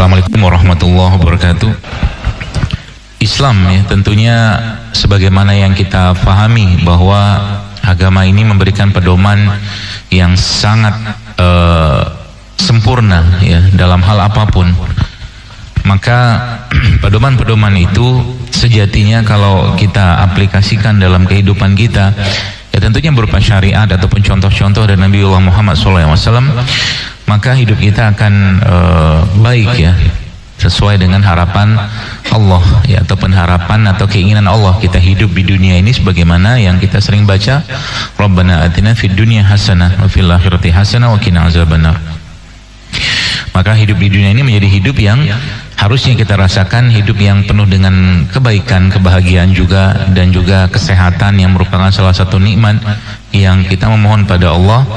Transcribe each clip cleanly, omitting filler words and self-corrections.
Assalamualaikum warahmatullahi wabarakatuh. Islam ya tentunya sebagaimana yang kita pahami bahwa agama ini memberikan pedoman yang sangat sempurna ya dalam hal apapun. Maka pedoman-pedoman itu sejatinya kalau kita aplikasikan dalam kehidupan kita ya tentunya berupa syariat ataupun contoh-contoh dari Nabiullah Muhammad SAW, maka hidup kita akan baik ya, sesuai dengan harapan Allah ya, ataupun harapan atau keinginan Allah kita hidup di dunia ini sebagaimana yang kita sering baca, Rabbana atina fid dunya hasanah wa fil akhirati hasanah wa qina azabannar. Maka hidup di dunia ini menjadi hidup yang harusnya kita rasakan, hidup yang penuh dengan kebaikan, kebahagiaan juga, dan juga kesehatan yang merupakan salah satu nikmat yang kita memohon pada Allah,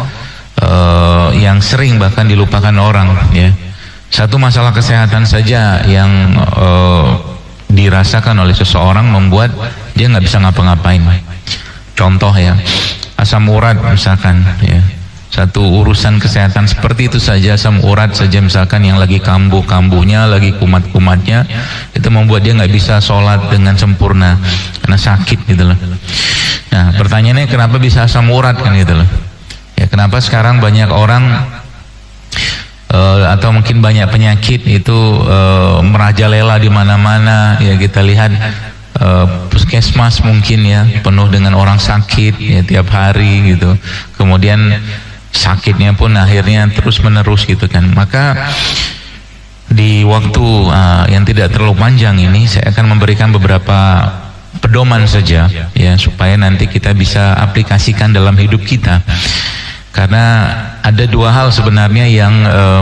yang sering bahkan dilupakan orang ya. Satu masalah kesehatan saja yang dirasakan oleh seseorang membuat dia nggak bisa ngapa-ngapain. Contoh ya, asam urat misalkan ya. Satu urusan kesehatan seperti itu saja, asam urat saja misalkan yang lagi kambuh-kambuhnya, lagi kumat-kumatnya, itu membuat dia nggak bisa sholat dengan sempurna karena sakit gitu loh. Nah pertanyaannya kenapa bisa asam urat kan gitu loh. Ya kenapa sekarang banyak orang atau mungkin banyak penyakit itu merajalela di mana-mana ya, kita lihat puskesmas mungkin ya penuh dengan orang sakit ya tiap hari gitu, kemudian sakitnya pun akhirnya terus menerus gitu kan. Maka di waktu yang tidak terlalu panjang ini saya akan memberikan beberapa pedoman saja ya supaya nanti kita bisa aplikasikan dalam hidup kita. Karena ada dua hal sebenarnya yang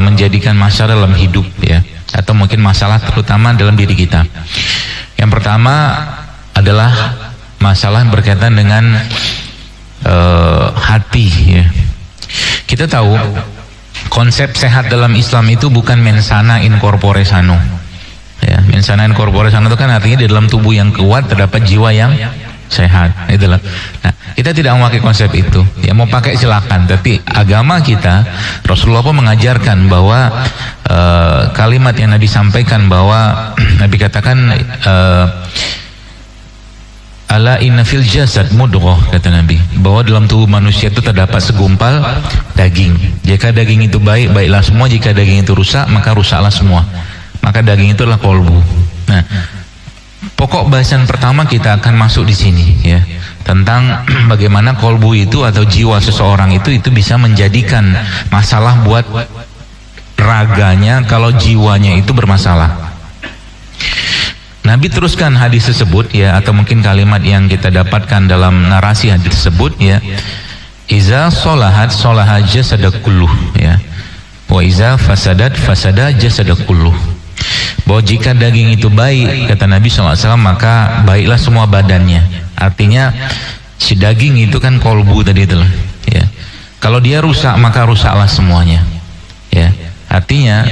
menjadikan masalah dalam hidup ya, atau mungkin masalah terutama dalam diri kita. Yang pertama adalah masalah berkaitan dengan hati ya. Kita tahu konsep sehat dalam Islam itu bukan mensana in corpore sano ya. Mensana in corpore sano itu kan artinya di dalam tubuh yang kuat terdapat jiwa yang sehat, itulah. Nah, kita tidak memakai konsep itu. Ya mau pakai silakan, tapi agama kita, Rasulullah pun mengajarkan bahwa kalimat yang Nabi sampaikan bahwa Nabi katakan ala inna fil jasad mudghah, kata Nabi, bahwa dalam tubuh manusia itu terdapat segumpal daging. Jika daging itu baik, baiklah semua. Jika daging itu rusak, maka rusaklah semua. Maka daging itu adalah kolbu. Nah, pokok bahasan pertama kita akan masuk di sini ya, tentang bagaimana kolbu itu atau jiwa seseorang itu bisa menjadikan masalah buat raganya kalau jiwanya itu bermasalah. Nabi teruskan hadis tersebut ya, atau mungkin kalimat yang kita dapatkan dalam narasi hadis tersebut ya, iza solahat solaha jasada kulluh ya, wa iza fasadat fasada jasada kulluh. Bahwa jika daging itu baik, kata Nabi SAW, maka baiklah semua badannya. Artinya si daging itu kan kolbu tadi itu ya. Kalau dia rusak, maka rusaklah semuanya ya. Artinya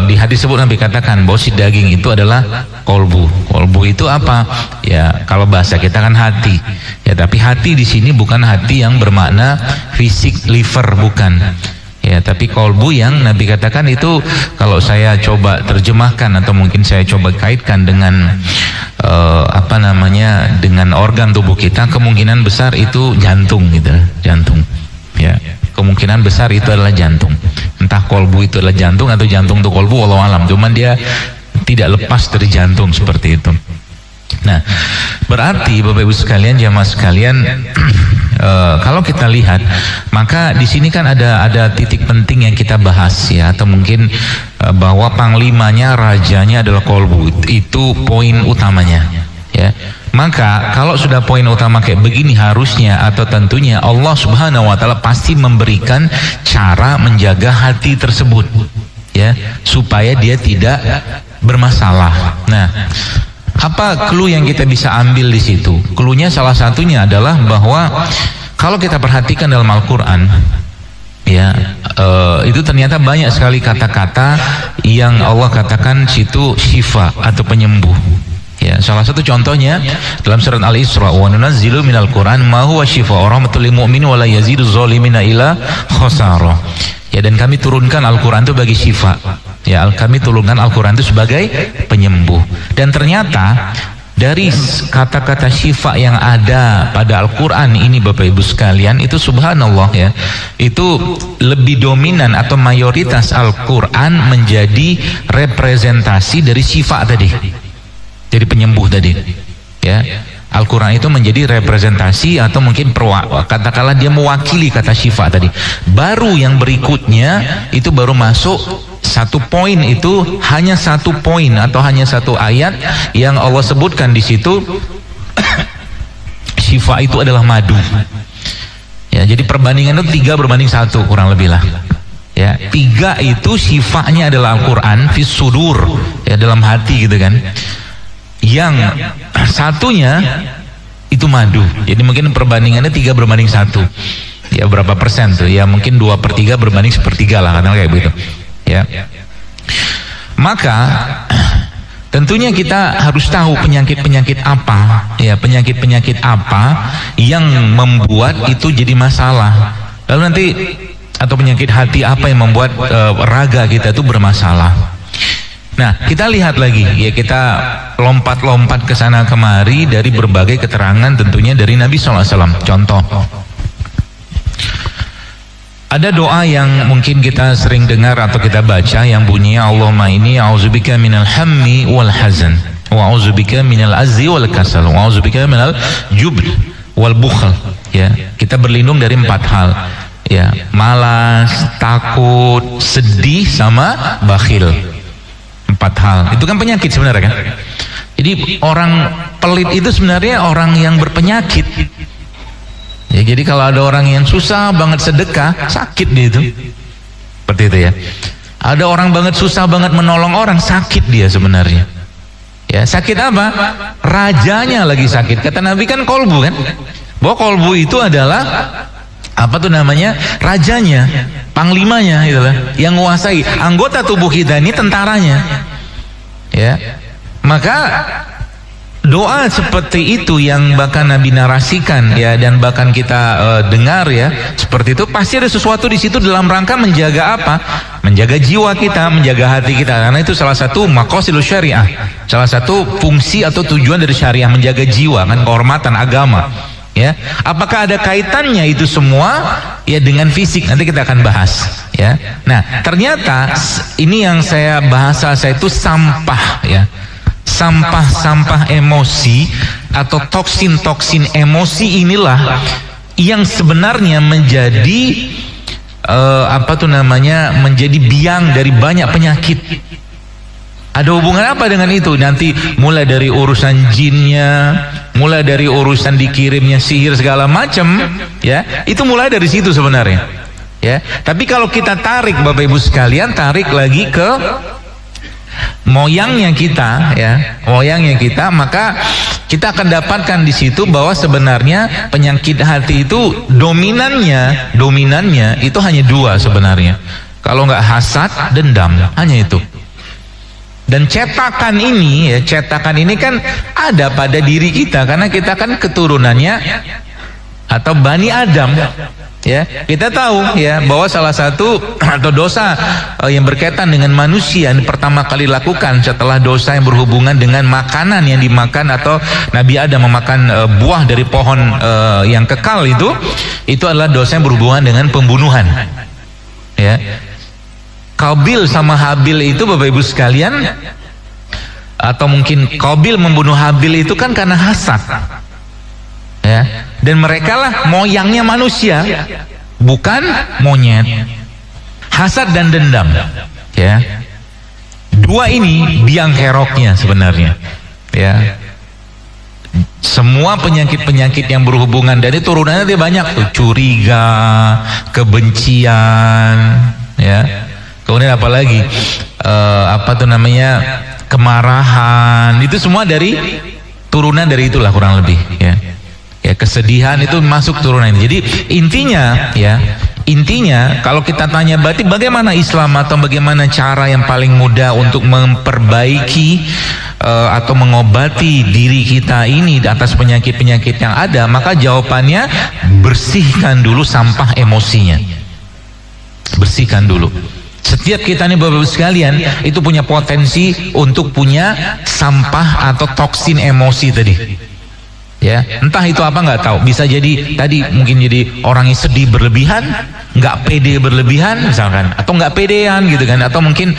di hadis tersebut Nabi katakan bahwa si daging itu adalah kolbu. Kolbu itu apa? Ya kalau bahasa kita kan hati. Ya tapi hati di sini bukan hati yang bermakna fisik liver, bukan. Ya, tapi kolbu yang Nabi katakan itu kalau saya coba terjemahkan atau mungkin saya coba kaitkan dengan dengan organ tubuh kita, kemungkinan besar itu jantung gitu, jantung. Ya, kemungkinan besar itu adalah jantung. Entah kolbu itu adalah jantung atau jantung itu kolbu, wallahu alam. Cuman dia tidak lepas dari jantung seperti itu. Nah, berarti Bapak Ibu sekalian, jamaah sekalian, kalau kita lihat, maka di sini kan ada titik penting yang kita bahas ya, atau mungkin bahwa panglimanya, rajanya adalah kolbu, itu poin utamanya ya. Maka kalau sudah poin utama kayak begini, harusnya atau tentunya Allah Subhanahu wa Ta'ala pasti memberikan cara menjaga hati tersebut ya, supaya dia tidak bermasalah. Nah, apa clue yang kita bisa ambil di situ? Cluenya salah satunya adalah bahwa kalau kita perhatikan dalam Al-Quran ya, itu ternyata banyak sekali kata-kata yang Allah katakan situ syifa atau penyembuh. Ya, salah satu contohnya dalam surat Al-Isra, wa nunazzilu minal Qur'an ma huwa syifaa'un wa rahmatul lil mu'minin wa la yazidu dzalimina illa khasara. Ya, dan kami turunkan Al-Quran itu bagi syifa Ya, kami turunkan Al-Quran itu sebagai penyembuh. Dan ternyata dari kata-kata syifa yang ada pada Al-Quran ini Bapak Ibu sekalian, itu subhanallah ya, itu lebih dominan atau mayoritas Al-Quran menjadi representasi dari syifa tadi, jadi penyembuh tadi ya. Al-Quran itu menjadi representasi atau mungkin katakanlah dia mewakili kata syifa tadi. Baru yang berikutnya itu baru masuk satu poin, itu hanya satu poin atau hanya satu ayat yang Allah sebutkan di situ syifa itu adalah madu. Ya, jadi perbandingan itu 3 berbanding 1 kurang lebih lah. Ya, 3 itu syifanya adalah Al-Quran fis sudur, ya, dalam hati gitu kan. Yang satunya itu madu. Jadi mungkin perbandingannya 3 berbanding 1. Ya, berapa persen tuh? Ya mungkin 2/3 berbanding 1/3 lah, karena kayak begitu. Ya. Maka tentunya kita harus tahu penyakit-penyakit apa, ya, penyakit-penyakit apa yang membuat itu jadi masalah. Lalu nanti atau penyakit hati apa yang membuat raga kita itu bermasalah. Nah, kita lihat lagi ya, kita lompat-lompat ke sana kemari dari berbagai keterangan tentunya dari Nabi SAW. Contoh, ada doa yang mungkin kita sering dengar atau kita baca yang bunyinya Allahumma inni a'udzubika minal hammi wal hazan wa a'udzubika minal azzi wal kasal wa a'udzubika minal jubn wal bukhl. Ya, kita berlindung dari 4 hal. Ya, malas, takut, sedih sama bakhil. 4 hal. Itu kan penyakit sebenarnya kan. Jadi orang pelit itu sebenarnya orang yang berpenyakit. Ya, jadi kalau ada orang yang susah banget sedekah, sakit dia itu. Seperti itu ya. Ada orang banget susah banget menolong orang, sakit dia sebenarnya. Ya, sakit apa? Rajanya lagi sakit. Kata Nabi kan kolbu kan. Bahwa kolbu itu adalah apa tuh namanya? Rajanya, panglimanya itulah, yang menguasai anggota tubuh kita ini, tentaranya. Ya. Maka doa seperti itu yang bahkan Nabi narasikan ya, dan bahkan kita dengar ya, seperti itu pasti ada sesuatu di situ dalam rangka menjaga apa? Menjaga jiwa kita, menjaga hati kita, karena itu salah satu maqasidus syariah, salah satu fungsi atau tujuan dari syariah, menjaga jiwa kan, kehormatan agama. Ya, apakah ada kaitannya itu semua ya dengan fisik? Nanti kita akan bahas ya. Nah, ternyata ini yang bahasa saya itu sampah ya. Sampah-sampah emosi atau toksin-toksin emosi inilah yang sebenarnya menjadi apa tuh namanya, menjadi biang dari banyak penyakit. Ada hubungan apa dengan itu? Nanti mulai dari urusan jinnya, mulai dari urusan dikirimnya sihir segala macam, ya, itu mulai dari situ sebenarnya. Ya, tapi kalau kita tarik Bapak Ibu sekalian, tarik lagi ke moyangnya kita, ya, moyangnya kita, maka kita akan dapatkan di situ bahwa sebenarnya penyakit hati itu dominannya itu hanya 2 sebenarnya. Kalau nggak hasad, dendam, hanya itu. Dan cetakan ini kan ada pada diri kita, karena kita kan keturunannya atau Bani Adam. Ya, kita tahu ya bahwa salah satu atau dosa yang berkaitan dengan manusia yang pertama kali lakukan setelah dosa yang berhubungan dengan makanan yang dimakan, atau Nabi Adam memakan buah dari pohon yang kekal, itu adalah dosa yang berhubungan dengan pembunuhan. Ya. Qabil sama Habil itu Bapak Ibu sekalian, atau mungkin Qabil membunuh Habil itu kan karena hasad. Ya, dan mereka lah moyangnya manusia, bukan monyet. Hasad dan dendam. Ya. 2 ini biang keroknya sebenarnya. Ya. Semua penyakit-penyakit yang berhubungan, dari turunannya dia banyak tuh, curiga, kebencian, ya. Kemudian apalagi apa tuh namanya, kemarahan, itu semua dari turunan dari itulah kurang lebih ya. Ya, kesedihan itu masuk turunan ini. Jadi intinya kalau kita tanya berarti bagaimana Islam atau bagaimana cara yang paling mudah untuk memperbaiki atau mengobati diri kita ini di atas penyakit-penyakit yang ada, maka jawabannya bersihkan dulu sampah emosinya. Bersihkan dulu. Setiap kita nih Bapak-Ibu sekalian itu punya potensi untuk punya sampah atau toksin emosi tadi. Ya, entah itu apa nggak tahu. Bisa jadi tadi mungkin jadi orang yang sedih berlebihan, nggak pede berlebihan misalkan, atau nggak pedean gitu kan, atau mungkin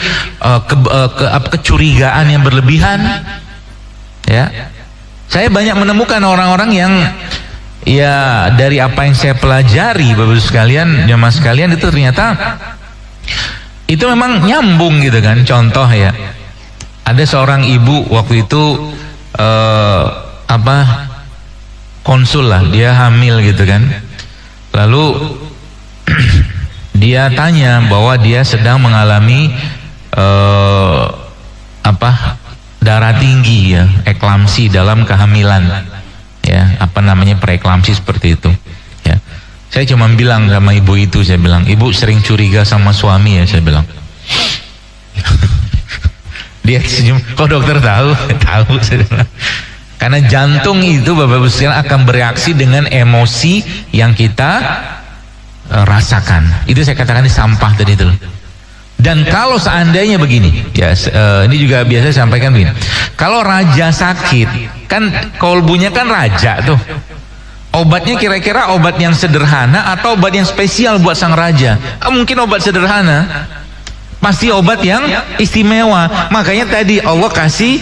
kecurigaan yang berlebihan. Ya, saya banyak menemukan orang-orang yang ya dari apa yang saya pelajari Bapak-Ibu sekalian, jamaah sekalian, itu ternyata itu memang nyambung gitu kan. Contoh ya, ada seorang ibu waktu itu konsul lah, dia hamil gitu kan. Lalu dia tanya bahwa dia sedang mengalami darah tinggi ya, eklamsi dalam kehamilan. Ya, preeklamsi seperti itu. Ya. Saya cuma bilang sama ibu itu, saya bilang, "Ibu sering curiga sama suami ya?" Saya bilang. Dia senyum, "Kok dokter tahu?" Tahu, saya bilang. Karena jantung itu Bapak-Ibu sekalian akan bereaksi dengan emosi yang kita rasakan. Itu saya katakan di sampah tadi itu. Dan kalau seandainya begini, ya ini juga biasa saya sampaikan begini. Kalau raja sakit, kan kolbunya kan raja tuh. Obatnya kira-kira obat yang sederhana atau obat yang spesial buat sang raja? Mungkin obat sederhana. Pasti obat yang istimewa. Makanya tadi Allah kasih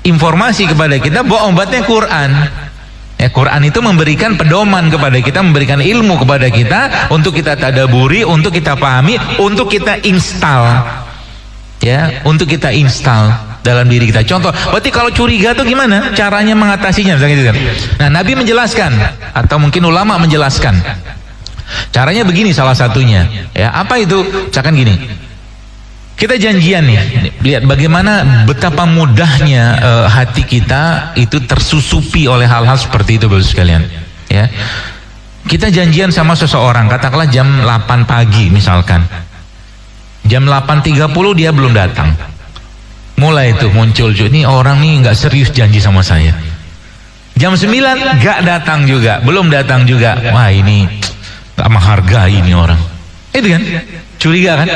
informasi kepada kita bahwa obatnya Quran. Ya, Quran itu memberikan pedoman kepada kita, memberikan ilmu kepada kita untuk kita tadaburi, untuk kita pahami, untuk kita install. Ya, untuk kita install dalam diri kita. Contoh, berarti kalau curiga itu gimana caranya mengatasinya? Nah, Nabi menjelaskan atau mungkin ulama menjelaskan. Caranya begini salah satunya. Ya, apa itu? Misalkan gini. Kita janjian nih, lihat bagaimana betapa mudahnya hati kita itu tersusupi oleh hal-hal seperti itu Bapak sekalian. Ya, kita janjian sama seseorang, katakanlah jam 8 pagi misalkan. Jam 8.30 dia belum datang. Mulai itu muncul, ini orang nih nggak serius janji sama saya. Jam 9 nggak datang juga, belum datang juga. Wah, ini nggak menghargai ini orang. Itu kan, curiga kan?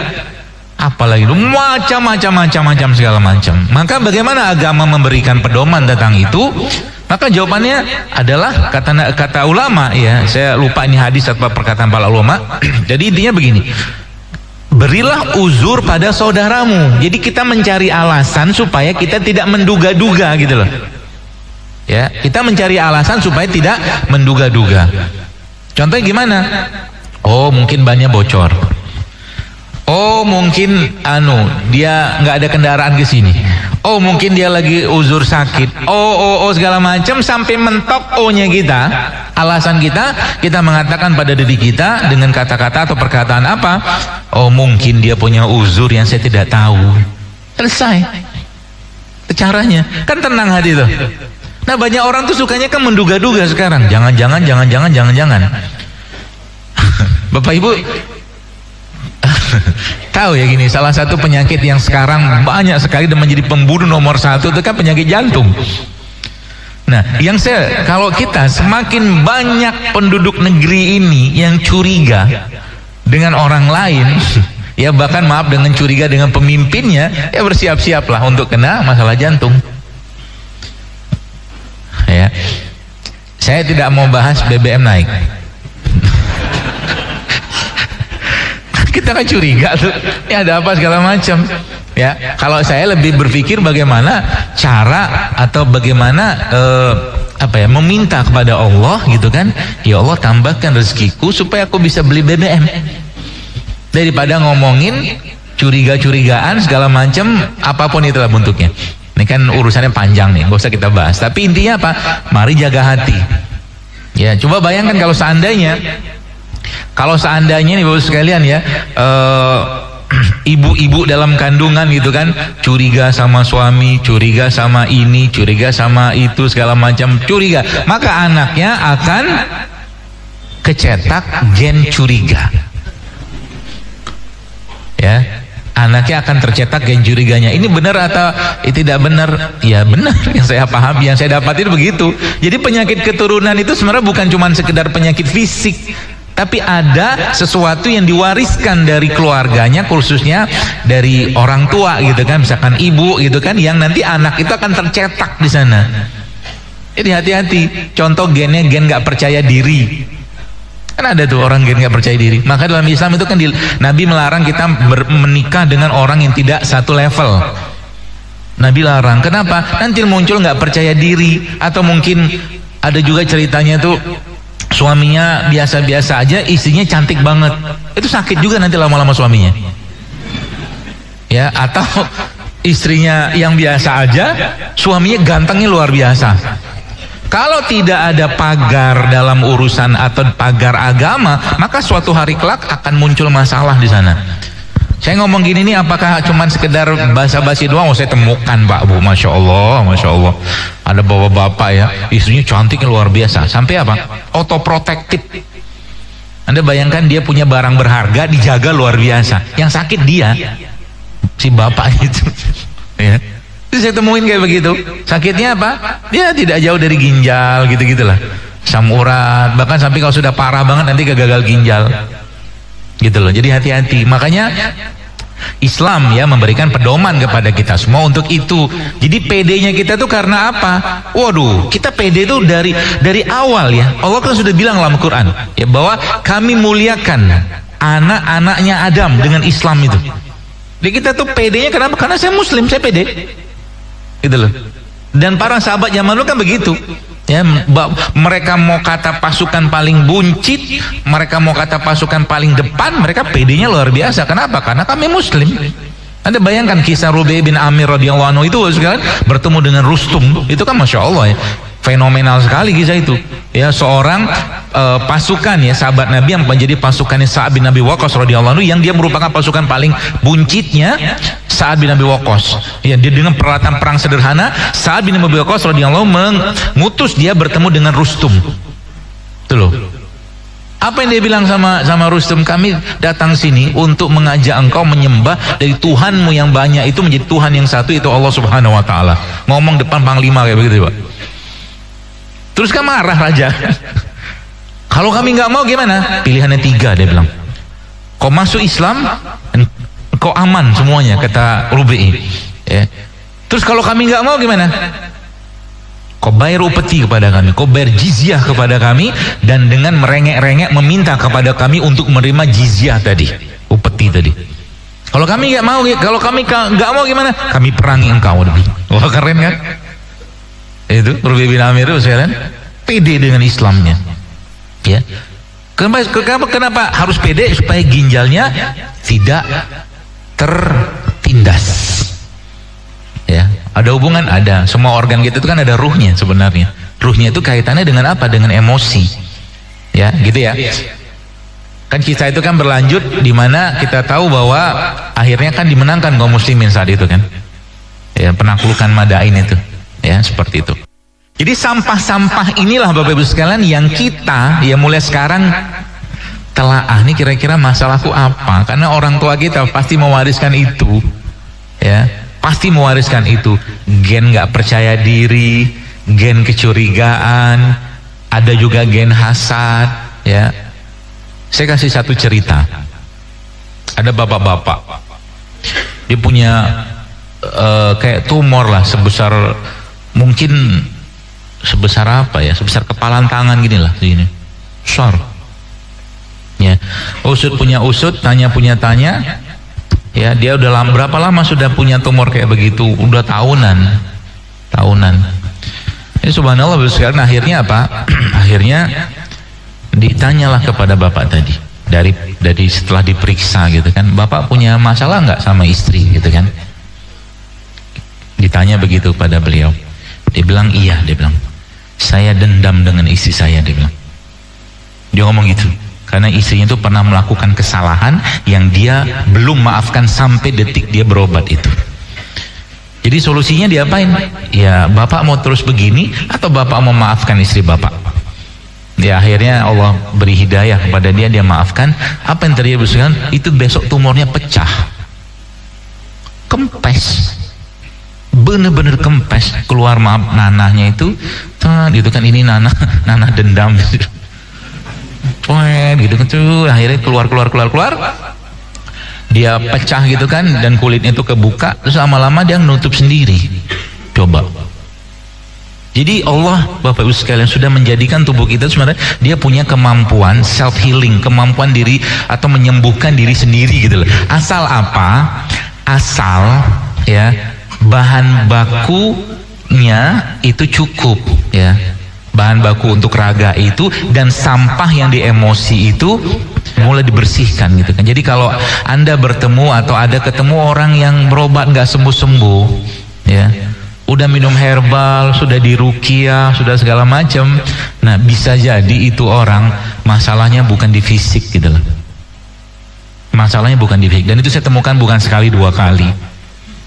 Apalagi itu macam segala macam. Maka bagaimana agama memberikan pedoman tentang itu? Maka jawabannya adalah kata ulama ya. Saya lupa ini hadis atau perkataan para ulama. Jadi intinya begini. Berilah uzur pada saudaramu. Jadi kita mencari alasan supaya kita tidak menduga-duga gitu loh. Ya, kita mencari alasan supaya tidak menduga-duga. Contohnya gimana? Oh, mungkin bannya bocor. Oh, mungkin dia nggak ada kendaraan ke sini. Oh, mungkin dia lagi uzur sakit. Oh segala macam sampai mentok O-nya kita. Alasan kita mengatakan pada diri kita dengan kata-kata atau perkataan apa? Oh, mungkin dia punya uzur yang saya tidak tahu. Selesai. Caranya kan tenang hati tuh. Nah, banyak orang tuh sukanya kan menduga-duga sekarang. Jangan. Bapak Ibu tahu ya gini, salah satu penyakit yang sekarang banyak sekali dan menjadi pembunuh nomor 1 itu kan penyakit jantung. Nah, kalau kita semakin banyak penduduk negeri ini yang curiga dengan orang lain, ya bahkan maaf dengan curiga dengan pemimpinnya, ya bersiap-siaplah untuk kena masalah jantung. Ya, saya tidak mau bahas BBM naik. Kita kan curiga tuh, ya ada apa segala macam. Ya, kalau saya lebih berpikir bagaimana cara atau bagaimana meminta kepada Allah gitu kan. Ya Allah, tambahkan rezekiku supaya aku bisa beli BBM. Daripada ngomongin curiga-curigaan segala macam, apapun itulah bentuknya. Ini kan urusannya panjang nih, gak usah kita bahas. Tapi intinya apa? Mari jaga hati. Ya, coba bayangkan kalau seandainya nih Bapak sekalian ya, ibu-ibu dalam kandungan gitu kan, curiga sama suami, curiga sama ini, curiga sama itu, segala macam curiga, maka anaknya akan kecetak gen curiga. Ya, anaknya akan tercetak gen curiganya. Ini benar atau tidak benar? Ya benar, yang saya paham, yang saya dapat itu begitu. Jadi penyakit keturunan itu sebenarnya bukan cuma sekedar penyakit fisik, Tapi ada sesuatu yang diwariskan dari keluarganya, khususnya dari orang tua gitu kan, misalkan ibu gitu kan, yang nanti anak itu akan tercetak di sana. Jadi hati-hati. Contoh gennya gen nggak percaya diri. Kan ada tuh orang gen nggak percaya diri. Maka dalam Islam itu kan Nabi melarang kita menikah dengan orang yang tidak satu level. Nabi larang. Kenapa? Nanti muncul nggak percaya diri, atau mungkin ada juga ceritanya tuh suaminya biasa-biasa aja, istrinya cantik banget. Itu sakit juga nanti lama-lama suaminya. Ya, atau istrinya yang biasa aja, suaminya gantengnya luar biasa. Kalau tidak ada pagar dalam urusan atau pagar agama, maka suatu hari kelak akan muncul masalah di sana. Saya ngomong gini nih, apakah cuma sekedar basa-basi doang? Oh, saya temukan Pak Bu, Masya Allah, Masya Allah. Ada bapak-bapak ya, istrinya cantiknya luar biasa. Sampai apa? Autoprotective. Anda bayangkan dia punya barang berharga, dijaga luar biasa. Yang sakit dia, si bapak itu. Ya. Terus saya temuin kayak begitu. Sakitnya apa? Dia tidak jauh dari ginjal, gitu-gitulah. Asam urat, bahkan sampai kalau sudah parah banget nanti gagal ginjal. Gitu loh. Jadi hati-hati. Makanya Islam ya memberikan pedoman kepada kita semua untuk itu. Jadi PD-nya kita tuh karena apa? Waduh, kita PD itu dari awal ya. Allah kan sudah bilang dalam Quran ya, bahwa kami muliakan anak-anaknya Adam dengan Islam itu. Jadi kita tuh PD-nya kenapa? Karena saya Muslim, saya PD. Gitu loh. Dan para sahabat zaman dulu kan begitu. Ya, mereka mau kata pasukan paling buncit, mereka mau kata pasukan paling depan, mereka PD-nya luar biasa. Kenapa? Karena kami Muslim. Anda bayangkan kisah Rubai bin Amir radhiyallahu anhu itu sekalian bertemu dengan Rustum, itu kan Masya Allah ya, fenomenal sekali kisah itu. Ya, seorang pasukan ya sahabat Nabi yang menjadi pasukannya Sa'ad bin Abi Waqqas radhiyallahu anhu, yang dia merupakan pasukan paling buncitnya Sa'ad bin Abi Waqqas. Ya, dia dengan peralatan perang sederhana, Sa'ad bin Abi Waqqas radhiyallahu mengutus dia bertemu dengan Rustum. Itu loh. Apa yang dia bilang sama Rustum? Kami datang sini untuk mengajak engkau menyembah dari Tuhanmu yang banyak itu menjadi Tuhan yang satu, itu Allah Subhanahu wa taala. Ngomong depan panglima kayak begitu, Pak. Terus kan marah raja. Kalau kami nggak mau gimana? Pilihannya 3, dia bilang. Kau masuk Islam, kau aman semuanya, kata Rubai. Ya. Terus kalau kami nggak mau gimana? Kau bayar upeti kepada kami, kau bayar jizyah kepada kami, dan dengan merengek-rengek meminta kepada kami untuk menerima jizyah tadi, upeti tadi. Kalau kami nggak mau, kalau kami nggak mau gimana? Kami perangi engkau. Wah, keren kan? Itu Rubai bin Amir itu sekalian pede dengan Islamnya. Ya. Kenapa harus pede? Supaya ginjalnya tidak tertindas. Ya, ada hubungan, ada. Semua organ kita itu kan ada ruhnya sebenarnya. Ruhnya itu kaitannya dengan apa? Dengan emosi. Ya, gitu ya. Kan kisah itu kan berlanjut di mana kita tahu bahwa akhirnya kan dimenangkan kaum muslimin saat itu kan. Ya, penaklukan Madain itu. Ya, seperti itu. Jadi sampah-sampah inilah Bapak Ibu sekalian yang kita ya mulai sekarang telaah, nih kira-kira masalahku apa? Karena orang tua kita pasti mewariskan itu. Ya, pasti mewariskan itu. Gen nggak percaya diri, gen kecurigaan, ada juga gen hasad, ya. Saya kasih satu cerita. Ada bapak-bapak, dia punya kayak tumor lah, sebesar mungkin sebesar apa ya, sebesar kepalan tangan gini lah, gini besar ya. Usut punya usut, tanya punya tanya ya. Dia udah berapa lama sudah punya tumor kayak begitu? Udah tahunan. Ini subhanallah sekalian. Akhirnya apa? Akhirnya ditanyalah kepada bapak tadi, dari setelah diperiksa gitu kan, bapak punya masalah nggak sama istri gitu kan? Ditanya begitu pada beliau. Dia bilang iya, dia bilang saya dendam dengan istri saya, dia bilang. Dia ngomong gitu karena istrinya itu pernah melakukan kesalahan yang dia belum maafkan sampai detik dia berobat itu. Jadi solusinya diapain? Ya, bapak mau terus begini atau bapak mau maafkan istri bapak? Ya, akhirnya Allah beri hidayah kepada dia, dia maafkan. Apa yang terjadi besok? Itu besok tumornya pecah, kempes, bener-bener kempes, keluar nanahnya itu kan ini nanah dendam. gitu kan, akhirnya keluar, dia pecah gitu kan, dan kulitnya itu kebuka, terus lama-lama dia nutup sendiri. Coba. Jadi Allah, Bapak Ibu sekalian, sudah menjadikan tubuh kita sebenarnya dia punya kemampuan self healing, kemampuan diri atau menyembuhkan diri sendiri gitu loh. Asal apa? Asal ya bahan bakunya itu cukup ya. Bahan baku untuk raga itu dan sampah yang di emosi itu mulai dibersihkan gitu kan. Jadi kalau Anda bertemu atau ada ketemu orang yang berobat nggak sembuh-sembuh ya, udah minum herbal, sudah diruqyah, sudah segala macam, nah bisa jadi itu orang masalahnya bukan di fisik gitu loh. Masalahnya bukan di fisik, dan itu saya temukan bukan sekali dua kali.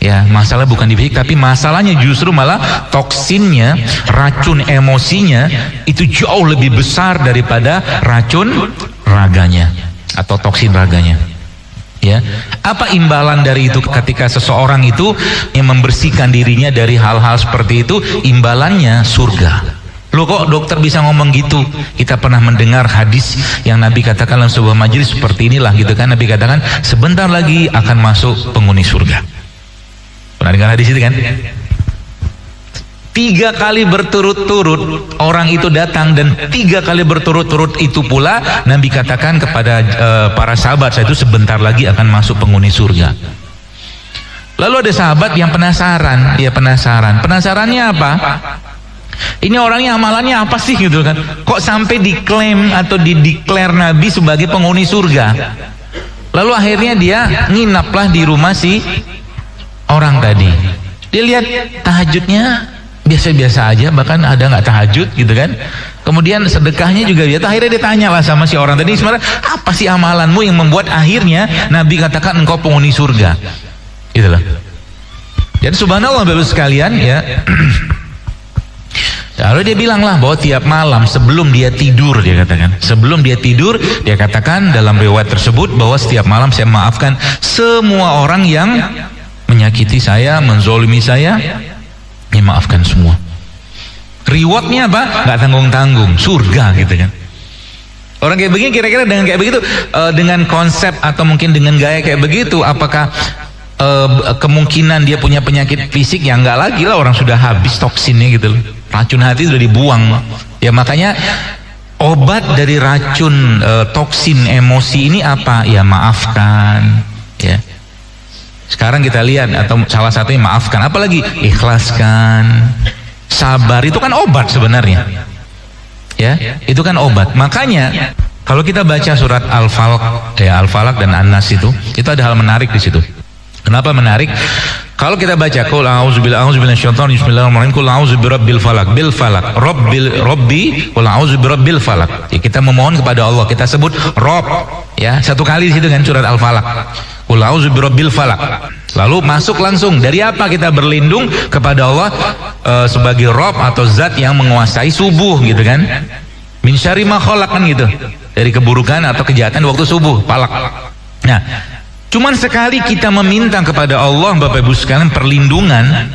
Ya, masalah bukan di fisik, tapi masalahnya justru malah toksinnya, racun emosinya itu jauh lebih besar daripada racun raganya atau toksin raganya. Ya, apa imbalan dari itu ketika seseorang itu yang membersihkan dirinya dari hal-hal seperti itu? Imbalannya surga. Loh kok dokter bisa ngomong gitu? Kita pernah mendengar hadis yang Nabi katakan dalam sebuah majelis seperti inilah gitu kan. Nabi katakan sebentar lagi akan masuk penghuni surga. Pernah dengar hadis itu kan? 3 kali berturut-turut orang itu datang, dan 3 kali berturut-turut itu pula Nabi katakan kepada para sahabat, saya itu sebentar lagi akan masuk penghuni surga. Lalu ada sahabat yang penasaran, dia penasarannya apa? Ini orangnya amalannya apa sih gitu kan? Kok sampai diklaim atau dideklar Nabi sebagai penghuni surga? Lalu akhirnya dia nginaplah di rumah si orang tadi. Dia lihat tahajudnya biasa-biasa aja, bahkan ada nggak tahajud gitu kan. Kemudian sedekahnya juga dia. Akhirnya dia tanyalah sama si orang tadi, sebenarnya apa sih amalanmu yang membuat akhirnya Nabi katakan engkau penghuni surga? Itulah. Dan subhanallah Bapak sekalian ya. Lalu dia bilanglah bahwa tiap malam sebelum dia tidur, dia katakan, sebelum dia tidur, dia katakan dalam riwayat tersebut bahwa setiap malam saya maafkan semua orang yang menyakiti saya, menzolimi saya, maafkan semua. Rewardnya apa? Nggak tanggung-tanggung, surga gitu kan. Orang kayak begini kira-kira dengan kayak begitu, dengan konsep atau mungkin dengan gaya kayak begitu, apakah kemungkinan dia punya penyakit fisik? Ya enggak lagi lah, orang sudah habis toksinnya gitu loh. Racun hati sudah dibuang. Ya makanya obat dari racun toksin emosi ini apa? Ya maafkan ya. Sekarang kita lihat, atau salah satunya maafkan, apalagi ikhlaskan, sabar, itu kan obat sebenarnya ya, itu kan obat. Makanya kalau kita baca surat Al-Falaq ya, Al-Falaq dan An-Nas itu ada hal menarik di situ. Kenapa menarik? Kalau kita baca qul a'udzubillahi minasyaitonir rajim, bismillahirrahmanirrahim, qul a'udzu birabbil falaq, bil falaq, rabbi qul a'udzu birabbil falaq. Ya, kita memohon kepada Allah, kita sebut Rob ya, satu kali di situ kan surat Al-Falaq. Qul a'udzu birabbil falaq. Lalu masuk langsung dari apa? Kita berlindung kepada Allah sebagai Rob atau zat yang menguasai subuh gitu kan. Min syarri ma khalaq kan gitu. Dari keburukan atau kejahatan waktu subuh, falaq. Nah, cuman sekali kita meminta kepada Allah Bapak Ibu sekalian perlindungan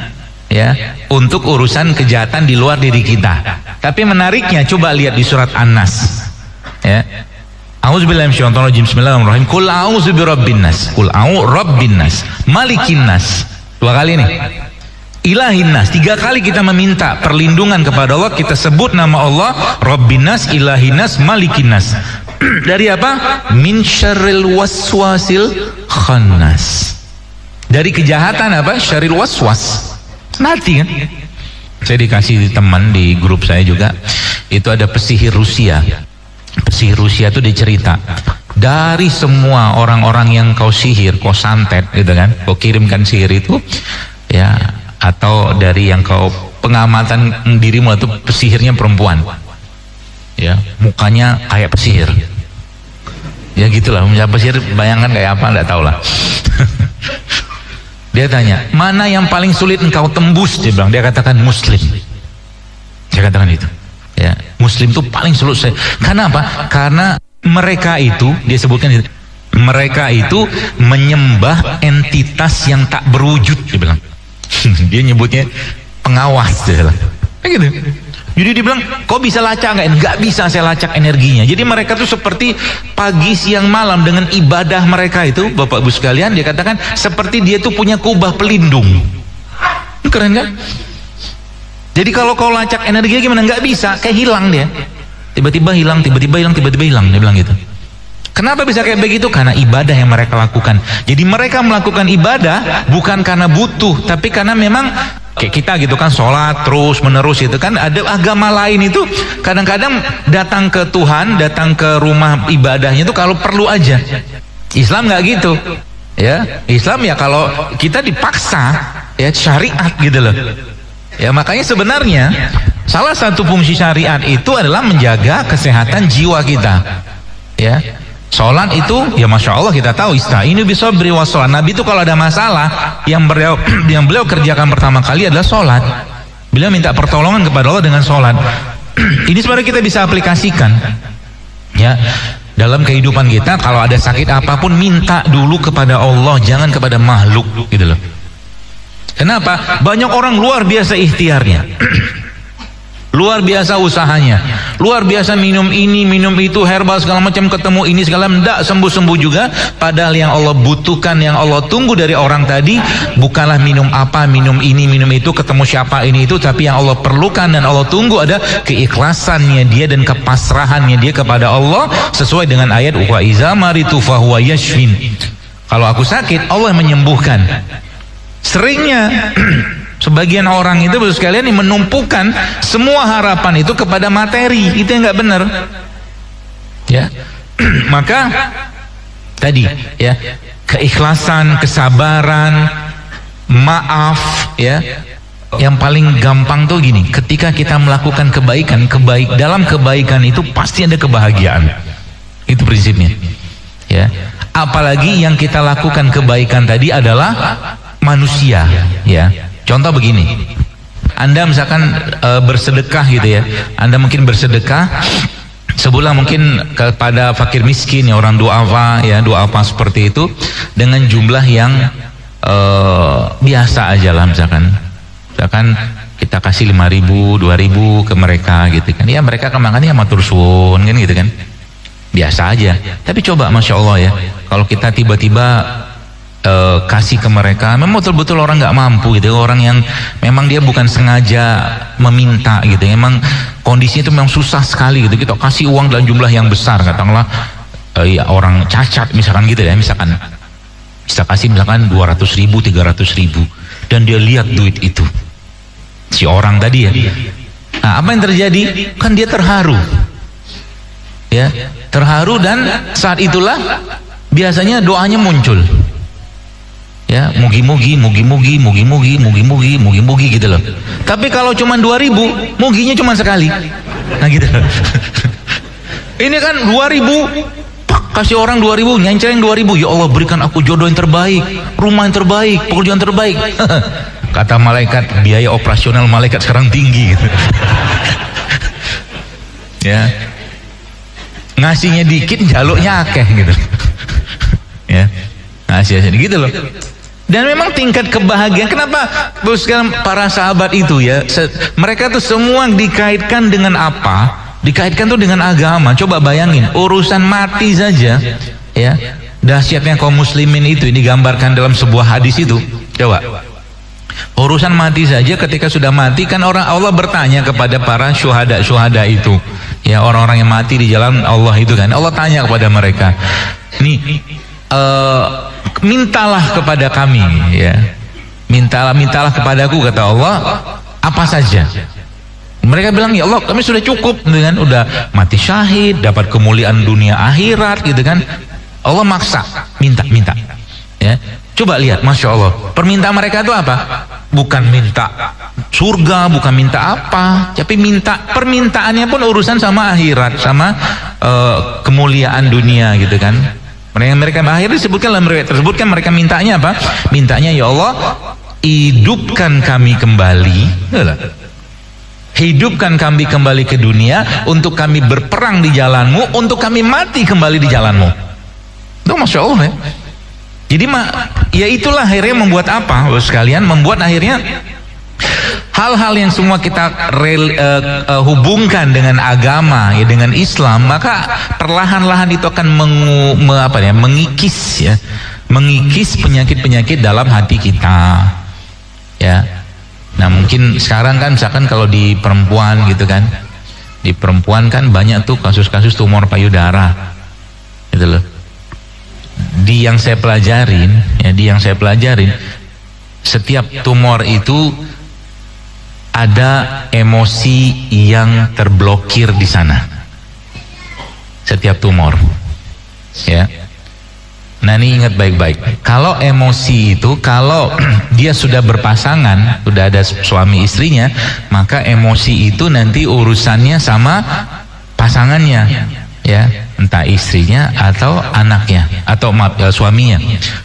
ya untuk urusan kejahatan di luar diri kita. Tapi menariknya coba lihat di surat An-Nas ya. A'udzubillahi minasyaitonir rajim, bismillahirrahmanirrahim, qul a'udzu birabbin nas, qul a'udzu rabbin nas, malikin nas. 2 kali nih. Ilahin nas, 3 kali kita meminta perlindungan kepada Allah, kita sebut nama Allah, Rabbin nas, ilahin nas, malikin nas. Dari apa? Min syarril waswasil khannas. Dari kejahatan apa? Syarril waswas. Nanti kan? Saya dikasih teman di grup saya juga, itu ada pesihir Rusia. Pesihir Rusia itu dicerita, dari semua orang-orang yang kau sihir, kau santet gitu kan, kau kirimkan sihir itu ya, atau dari yang kau pengamatan dirimu itu pesihirnya perempuan ya, mukanya kayak pesihir ya gitulah, pesihir bayangkan kayak apa, enggak tahu lah. Dia tanya, mana yang paling sulit engkau tembus? Dia bilang, dia katakan muslim. Dia katakan itu ya, muslim itu paling sulit. Karena apa? Karena mereka itu, dia sebutkan itu, mereka itu menyembah entitas yang tak berwujud, dia bilang. Dia nyebutnya pengawas, dia bilang. Gitu. Jadi dia bilang, kok bisa lacak nggak? Nggak bisa saya lacak energinya. Jadi mereka tuh seperti pagi, siang, malam dengan ibadah mereka itu, Bapak Ibu sekalian, dia katakan seperti dia tuh punya kubah pelindung. Keren kan? Jadi kalau kau lacak energinya gimana? Nggak bisa, kayak hilang dia. Tiba-tiba hilang, tiba-tiba hilang, tiba-tiba hilang. Dia bilang gitu. Kenapa bisa kayak begitu? Karena ibadah yang mereka lakukan. Jadi mereka melakukan ibadah bukan karena butuh, tapi karena memang kayak kita gitu kan, sholat terus menerus itu kan. Ada agama lain itu kadang-kadang datang ke Tuhan, datang ke rumah ibadahnya itu kalau perlu aja. Islam nggak gitu, ya. Islam ya kalau kita dipaksa, ya syariat gitu loh. Ya makanya sebenarnya salah satu fungsi syariat itu adalah menjaga kesehatan jiwa kita. Ya. Sholat itu ya masya Allah kita tahu ista'inu bisabri wassalat. Nabi itu kalau ada masalah yang beliau kerjakan pertama kali adalah sholat. Beliau minta pertolongan kepada Allah dengan sholat. Ini sebenarnya kita bisa aplikasikan ya dalam kehidupan kita. Kalau ada sakit apapun minta dulu kepada Allah, jangan kepada makhluk gitu loh. Kenapa? Banyak orang luar biasa ikhtiarnya, luar biasa usahanya, luar biasa minum ini, minum itu, herbal segala macam, ketemu ini segala, tidak sembuh-sembuh juga. Padahal yang Allah butuhkan, yang Allah tunggu dari orang tadi bukanlah minum apa, minum ini, minum itu, ketemu siapa ini itu, tapi yang Allah perlukan dan Allah tunggu ada keikhlasannya dia dan kepasrahannya dia kepada Allah, sesuai dengan ayat wa iza maritu fahuwa yashfin. Kalau aku sakit, Allah menyembuhkan. Seringnya sebagian orang itu baru sekalian menumpukan semua harapan itu kepada materi. Itu yang nggak benar ya. Maka tadi ya, keikhlasan, kesabaran, maaf ya. Yang paling gampang tuh gini, ketika kita melakukan kebaikan, dalam kebaikan itu pasti ada kebahagiaan. Itu prinsipnya ya. Apalagi yang kita lakukan kebaikan tadi adalah manusia ya. Contoh begini, Anda misalkan bersedekah gitu ya, Anda mungkin bersedekah sebulan mungkin kepada fakir miskin ya, orang duafa ya, duafa seperti itu dengan jumlah yang biasa aja lah, misalkan kita kasih 5.000, 2.000 ke mereka gitu kan, ya mereka kemakannya matur suwun kan gitu kan, biasa aja. Tapi coba masya Allah ya, kalau kita tiba-tiba kasih ke mereka, memang betul-betul orang nggak mampu gitu, orang yang memang dia bukan sengaja meminta gitu, memang kondisinya itu memang susah sekali gitu, kita kasih uang dalam jumlah yang besar, katakanlah ya orang cacat misalkan gitu ya, misalkan bisa kasih misalkan 200.000, 300.000, dan dia lihat duit itu si orang tadi ya. Nah apa yang terjadi? Kan dia terharu ya, terharu, dan saat itulah biasanya doanya muncul ya, mugi-mugi, mugi-mugi, mugi-mugi, mugi-mugi, mugi-mugi gitu loh. Tapi kalau cuma 2.000, muginya cuma sekali. Nah gitu loh. Ini kan 2.000, pak, kasih orang 2.000, nyancereng 2.000, ya Allah berikan aku jodoh yang terbaik, rumah yang terbaik, pekerjaan terbaik. Kata malaikat, biaya operasional malaikat sekarang tinggi gitu. Ya, ngasihnya dikit, jaluknya akeh gitu. Ya, ngasih gitu loh. Dan memang tingkat kebahagiaan, kenapa sekarang para sahabat itu ya, mereka tuh semua dikaitkan dengan apa? Dikaitkan tuh dengan agama. Coba bayangin, urusan mati saja ya, dahsyatnya kaum muslimin itu digambarkan dalam sebuah hadis itu. Coba, urusan mati saja, ketika sudah mati kan orang Allah bertanya kepada para syuhada itu ya, orang-orang yang mati di jalan Allah itu kan, Allah tanya kepada mereka, nih mintalah kepada kami ya, mintalah kepadaku, kata Allah, apa saja. Mereka bilang, ya Allah kami sudah cukup dengan udah mati syahid, dapat kemuliaan dunia akhirat gitu kan. Allah maksa minta ya. Coba lihat, masya Allah, permintaan mereka itu apa? Bukan minta surga, bukan minta apa, tapi permintaannya pun urusan sama akhirat, sama kemuliaan dunia gitu kan. Mereka akhirnya disebutkan dalam riwayat tersebut kan, mereka mintanya apa? Mintanya, ya Allah hidupkan kami kembali, hidupkan kami kembali ke dunia untuk kami berperang di jalanmu, untuk kami mati kembali di jalanmu. Itu masya Allah ya. Jadi ya itulah akhirnya membuat apa sekalian, membuat akhirnya hal-hal yang semua kita hubungkan dengan agama, ya, dengan Islam, maka perlahan-lahan itu akan mengikis, ya, mengikis penyakit-penyakit dalam hati kita, ya. Nah mungkin sekarang kan misalkan kalau di perempuan gitu kan, di perempuan kan banyak tuh kasus-kasus tumor payudara, gitu loh. Di yang saya pelajarin, setiap tumor itu ada emosi yang terblokir di sana. Setiap tumor, ya. Nah ini ingat baik-baik. Kalau emosi itu, kalau dia sudah berpasangan, sudah ada suami istrinya, maka emosi itu nanti urusannya sama pasangannya, ya, entah istrinya atau anaknya atau suaminya.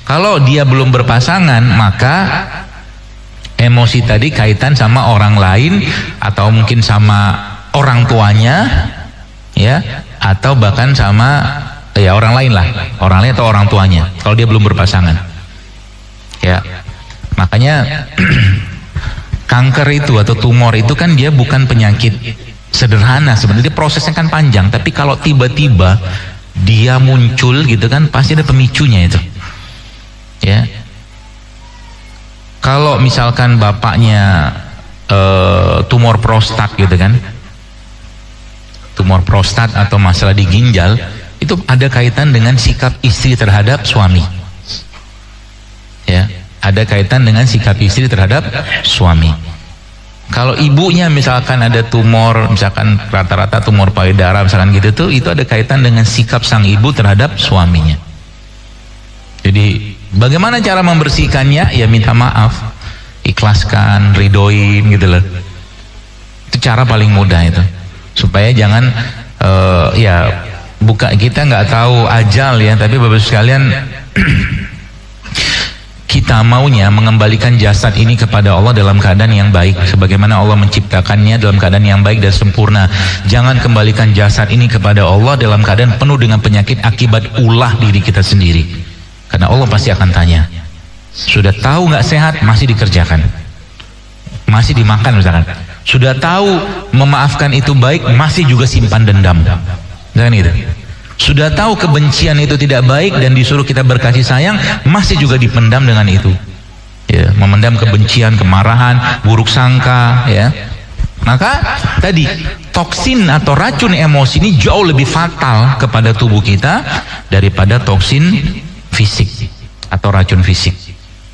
Kalau dia belum berpasangan, maka emosi tadi kaitan sama orang lain atau mungkin sama orang tuanya, ya, atau bahkan sama orang lain atau orang tuanya. Kalau dia belum berpasangan, ya, makanya kanker itu atau tumor itu kan dia bukan penyakit sederhana sebenarnya, prosesnya kan panjang. Tapi kalau tiba-tiba dia muncul gitu kan, pasti ada pemicunya itu, ya. Kalau misalkan bapaknya tumor prostat gitu kan, tumor prostat atau masalah di ginjal, itu ada kaitan dengan sikap istri terhadap suami, ya, ada kaitan dengan sikap istri terhadap suami. Kalau ibunya misalkan ada tumor, misalkan rata-rata tumor payudara misalkan gitu tuh, itu ada kaitan dengan sikap sang ibu terhadap suaminya. Jadi bagaimana cara membersihkannya? Ya minta maaf, ikhlaskan, ridoin gitu loh. Itu cara paling mudah itu, supaya jangan kita nggak tahu ajal, ya, tapi Bapak sekalian kita maunya mengembalikan jasad ini kepada Allah dalam keadaan yang baik, sebagaimana Allah menciptakannya dalam keadaan yang baik dan sempurna. Jangan kembalikan jasad ini kepada Allah dalam keadaan penuh dengan penyakit akibat ulah diri kita sendiri, karena Allah pasti akan tanya. Sudah tahu nggak sehat masih dikerjakan, masih dimakan misalkan. Sudah tahu memaafkan itu baik, masih juga simpan dendam, jangan itu. Sudah tahu kebencian itu tidak baik dan disuruh kita berkasih sayang, masih juga dipendam dengan itu, ya, memendam kebencian, kemarahan, buruk sangka, ya. Maka tadi toksin atau racun emosi ini jauh lebih fatal kepada tubuh kita daripada toksin fisik atau racun fisik.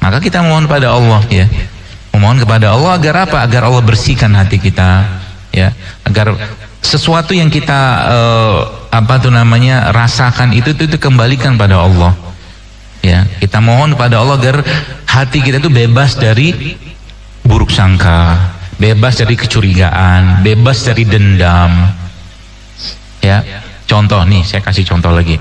Maka kita mohon pada Allah, ya, memohon kepada Allah agar apa? Agar Allah bersihkan hati kita, ya, agar sesuatu yang kita rasakan itu kembalikan pada Allah, ya. Kita mohon pada Allah agar hati kita itu bebas dari buruk sangka, bebas dari kecurigaan, bebas dari dendam, ya. Contoh nih, saya kasih contoh lagi.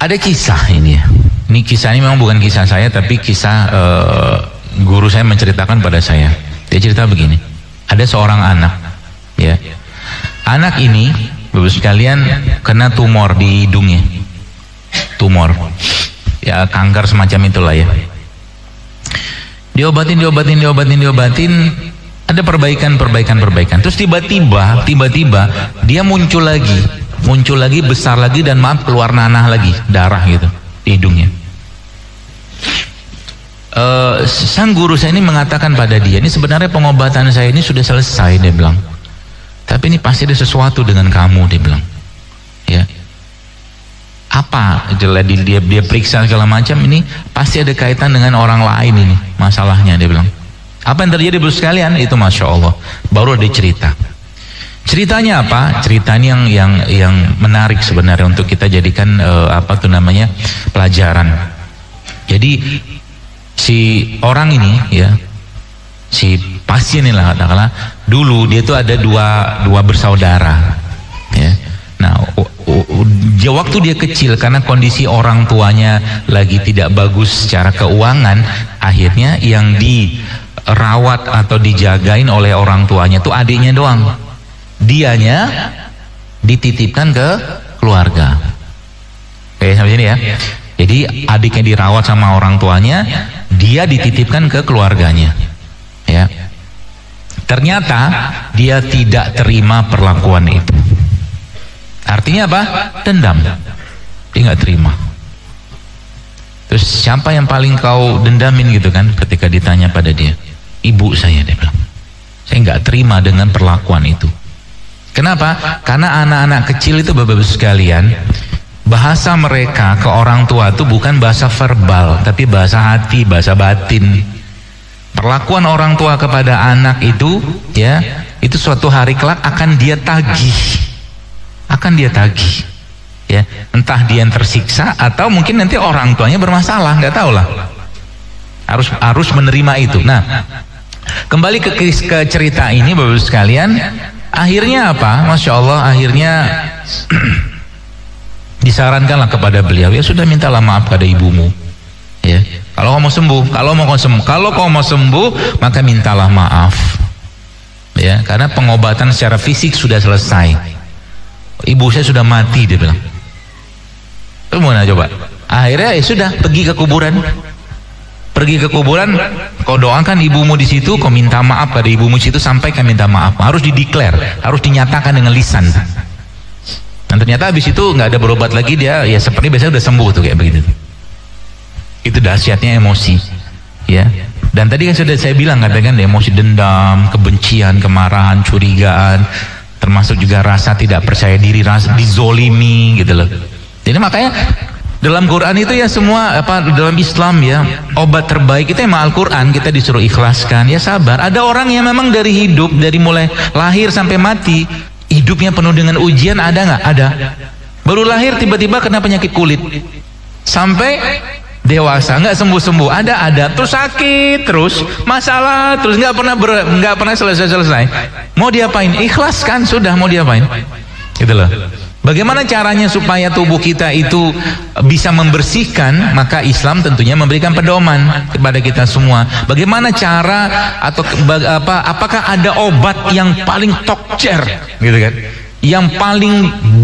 Ada kisah ini, ya. Ini kisah ini memang bukan kisah saya, tapi kisah guru saya menceritakan pada saya. Dia cerita begini. Ada seorang anak, ya. Anak ini, Bapak sekalian, kena tumor di hidungnya. Tumor, ya, kanker semacam itulah, ya. Diobatin, ada perbaikan. Terus tiba-tiba dia muncul lagi, besar lagi, dan keluar nanah lagi, darah gitu di hidungnya. Sang guru saya ini mengatakan pada dia, ini sebenarnya pengobatan saya ini sudah selesai, dia bilang, tapi ini pasti ada sesuatu dengan kamu, dia bilang, ya. Apa? Dia periksa segala macam, ini pasti ada kaitan dengan orang lain ini masalahnya, dia bilang. Apa yang terjadi Bapak sekalian? Itu Masya Allah, baru ada cerita. Ceritanya apa? Ceritanya yang menarik sebenarnya untuk kita jadikan pelajaran. Jadi si orang ini, ya, si pasien ini lah katakanlah, dulu dia itu ada dua bersaudara, ya. Nah, waktu dia kecil, karena kondisi orang tuanya lagi tidak bagus secara keuangan, akhirnya yang dirawat atau dijagain oleh orang tuanya itu adiknya doang. Dianya dititipkan ke keluarga. Oke, sampai sini ya. Jadi adiknya dirawat sama orang tuanya, dia dititipkan ke keluarganya. Ternyata dia tidak terima perlakuan itu. Artinya apa? Dendam. Dia nggak terima. Terus siapa yang paling kau dendamin gitu kan? Ketika ditanya pada dia, ibu saya, dia bilang. Saya nggak terima dengan perlakuan itu. Kenapa? Karena anak-anak kecil itu Bapak-Ibu sekalian, bahasa mereka ke orang tua itu bukan bahasa verbal, tapi bahasa hati, bahasa batin. Perlakuan orang tua kepada anak itu, ya, itu suatu hari kelak akan dia tagih. Akan dia tagih, ya, entah dia yang tersiksa atau mungkin nanti orang tuanya bermasalah, nggak tahu lah. Harus menerima itu. Nah, kembali ke cerita ini Bapak-Ibu sekalian, akhirnya apa? Masya Allah, akhirnya disarankanlah kepada beliau, ya sudah, mintalah maaf pada ibumu, ya. Kalau kau mau sembuh, kalau kau mau sembuh, maka mintalah maaf, ya, karena pengobatan secara fisik sudah selesai. Ibu saya sudah mati, dia bilang. Terus mau coba? Akhirnya ya sudah, pergi ke kuburan. Pergi ke kuburan, kau doakan ibumu di situ, kau minta maaf pada ibumu di situ, sampaikan minta maaf. Harus dideklar, harus dinyatakan dengan lisan. Dan ternyata habis itu nggak ada berobat lagi, dia ya seperti biasa udah sembuh tuh kayak begitu. Itu dahsyatnya emosi, ya. Dan tadi kan sudah saya bilang, katakan emosi dendam, kebencian, kemarahan, curigaan, termasuk juga rasa tidak percaya diri, rasa dizolimi gitu loh. Jadi makanya dalam Quran itu ya semua dalam Islam ya, obat terbaik kita emang Al-Quran. Kita disuruh ikhlaskan, ya sabar. Ada orang yang memang dari hidup, dari mulai lahir sampai mati, hidupnya penuh dengan ujian, ada nggak? Ada. Baru lahir tiba-tiba kena penyakit kulit, sampai dewasa nggak sembuh-sembuh, ada terus sakit terus, masalah terus, nggak pernah selesai. Mau diapain? Ikhlaskan, sudah, mau diapain? Gitu loh. Bagaimana caranya supaya tubuh kita itu bisa membersihkan? Maka Islam tentunya memberikan pedoman kepada kita semua. Bagaimana cara atau apakah ada obat yang paling tokcer, gitu kan? Yang paling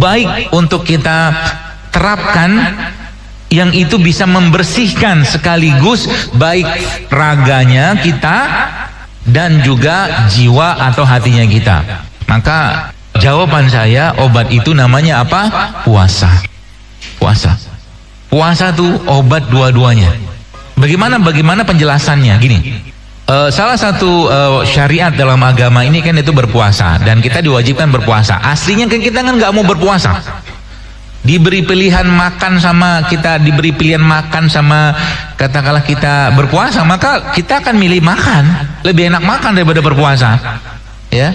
baik untuk kita terapkan, yang itu bisa membersihkan sekaligus baik raganya kita dan juga jiwa atau hatinya kita. Maka jawaban saya, obat itu namanya apa? Puasa. Puasa tuh obat dua-duanya. Bagaimana penjelasannya? Gini, salah satu syariat dalam agama ini kan itu berpuasa, dan kita diwajibkan berpuasa. Aslinya kan kita kan nggak mau berpuasa. Diberi pilihan makan sama katakanlah kita berpuasa, maka kita akan milih makan. Lebih enak makan daripada berpuasa, ya.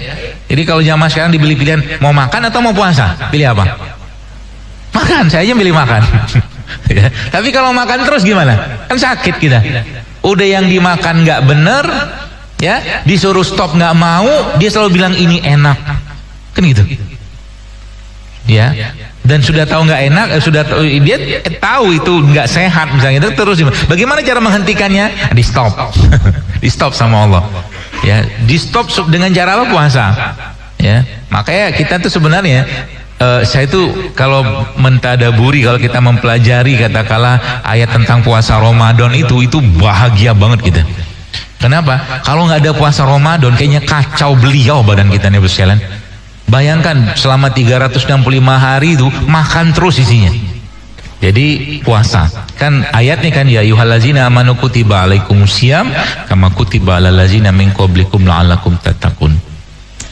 Jadi kalau zaman sekarang diberi pilihan mau makan atau mau puasa, pilih apa? Makan. Saya aja milih makan. Ya. Tapi kalau makan terus gimana? Kan sakit kita. Udah yang dimakan nggak bener, ya, disuruh stop nggak mau, dia selalu bilang ini enak, kan gitu, ya. Dan sudah tahu nggak enak, dia tahu itu nggak sehat misalnya, itu terus bagaimana cara menghentikannya? Di stop. Di stop sama Allah, ya. Di stop dengan cara apa? Puasa, ya. Makanya kita tuh sebenarnya saya tuh kalau mentadaburi, kalau kita mempelajari katakanlah ayat tentang puasa Ramadan itu bahagia banget kita. Kenapa? Kalau nggak ada puasa Ramadan kayaknya kacau beliau badan kita nih, bos sekalian. Bayangkan selama 365 hari itu makan terus isinya. Jadi puasa kan ayatnya kan, ya ayyuhallazina amanu kutiba alaikumusiyam kama kutiba alal ladzina min qablikum la'allakum tattaqun.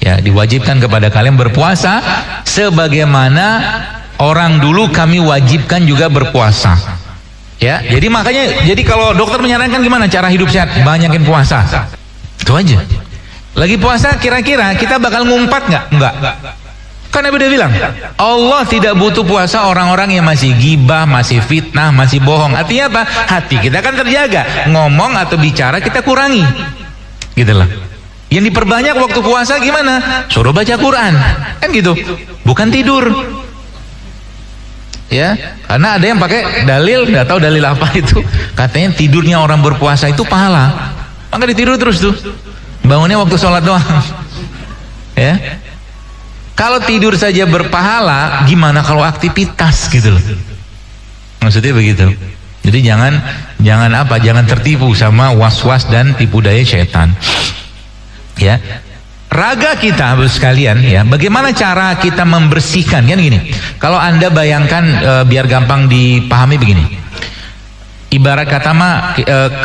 Ya, diwajibkan kepada kalian berpuasa sebagaimana orang dulu kami wajibkan juga berpuasa. Ya, jadi makanya kalau dokter menyarankan gimana cara hidup sehat, banyakin puasa. Itu aja. Lagi puasa kira-kira kita bakal ngumpat nggak? Enggak. Kan Nabi udah bilang, Allah tidak butuh puasa orang-orang yang masih gibah, masih fitnah, masih bohong. Artinya apa? Hati kita kan terjaga. Ngomong atau bicara kita kurangi. Gitu loh. Yang diperbanyak waktu puasa gimana? Suruh baca Quran. Kan gitu. Bukan tidur. Ya, karena ada yang pakai dalil, nggak tahu dalil apa itu. Katanya tidurnya orang berpuasa itu pahala. Maka ditidur terus tuh. Bangunnya waktu sholat doang, ya. Kalau tidur saja berpahala, gimana kalau aktivitas gitu loh? Maksudnya begitu. Jadi jangan tertipu sama was-was dan tipu daya setan. Ya. raga kita sekalian ya, bagaimana cara kita membersihkan kan gini. Kalau Anda bayangkan biar gampang dipahami begini. Ibarat kata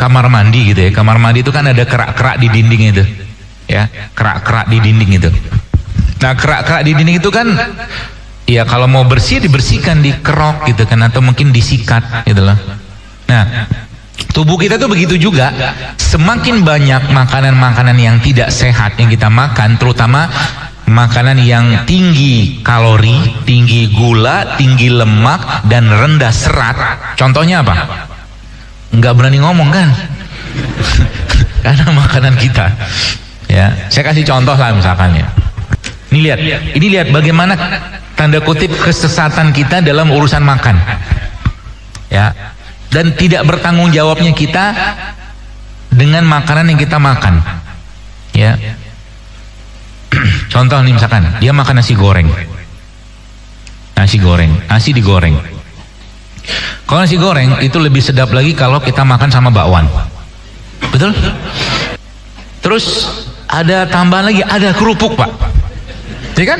kamar mandi gitu ya. Kamar mandi itu kan ada kerak-kerak di dinding itu. Ya, kerak-kerak di dinding itu. Nah, kerak-kerak di dinding itu kan ya kalau mau bersih dibersihkan, dikerok gitu kan, atau mungkin disikat gitu loh. Nah, tubuh kita tuh begitu juga. Semakin banyak makanan-makanan yang tidak sehat yang kita makan, terutama makanan yang tinggi kalori, tinggi gula, tinggi lemak, dan rendah serat. Contohnya apa? Nggak berani ngomong kan? Karena makanan kita. Ya, saya kasih contoh lah misalkan ya. Ini lihat bagaimana tanda kutip kesesatan kita dalam urusan makan. Ya. Dan tidak bertanggung jawabnya kita dengan makanan yang kita makan. Ya. Contoh nih misalkan, dia makan nasi goreng. Nasi digoreng. Kalau nasi goreng itu lebih sedap lagi kalau kita makan sama bakwan. Betul? Terus ada tambahan lagi, ada kerupuk, Pak. Ya kan?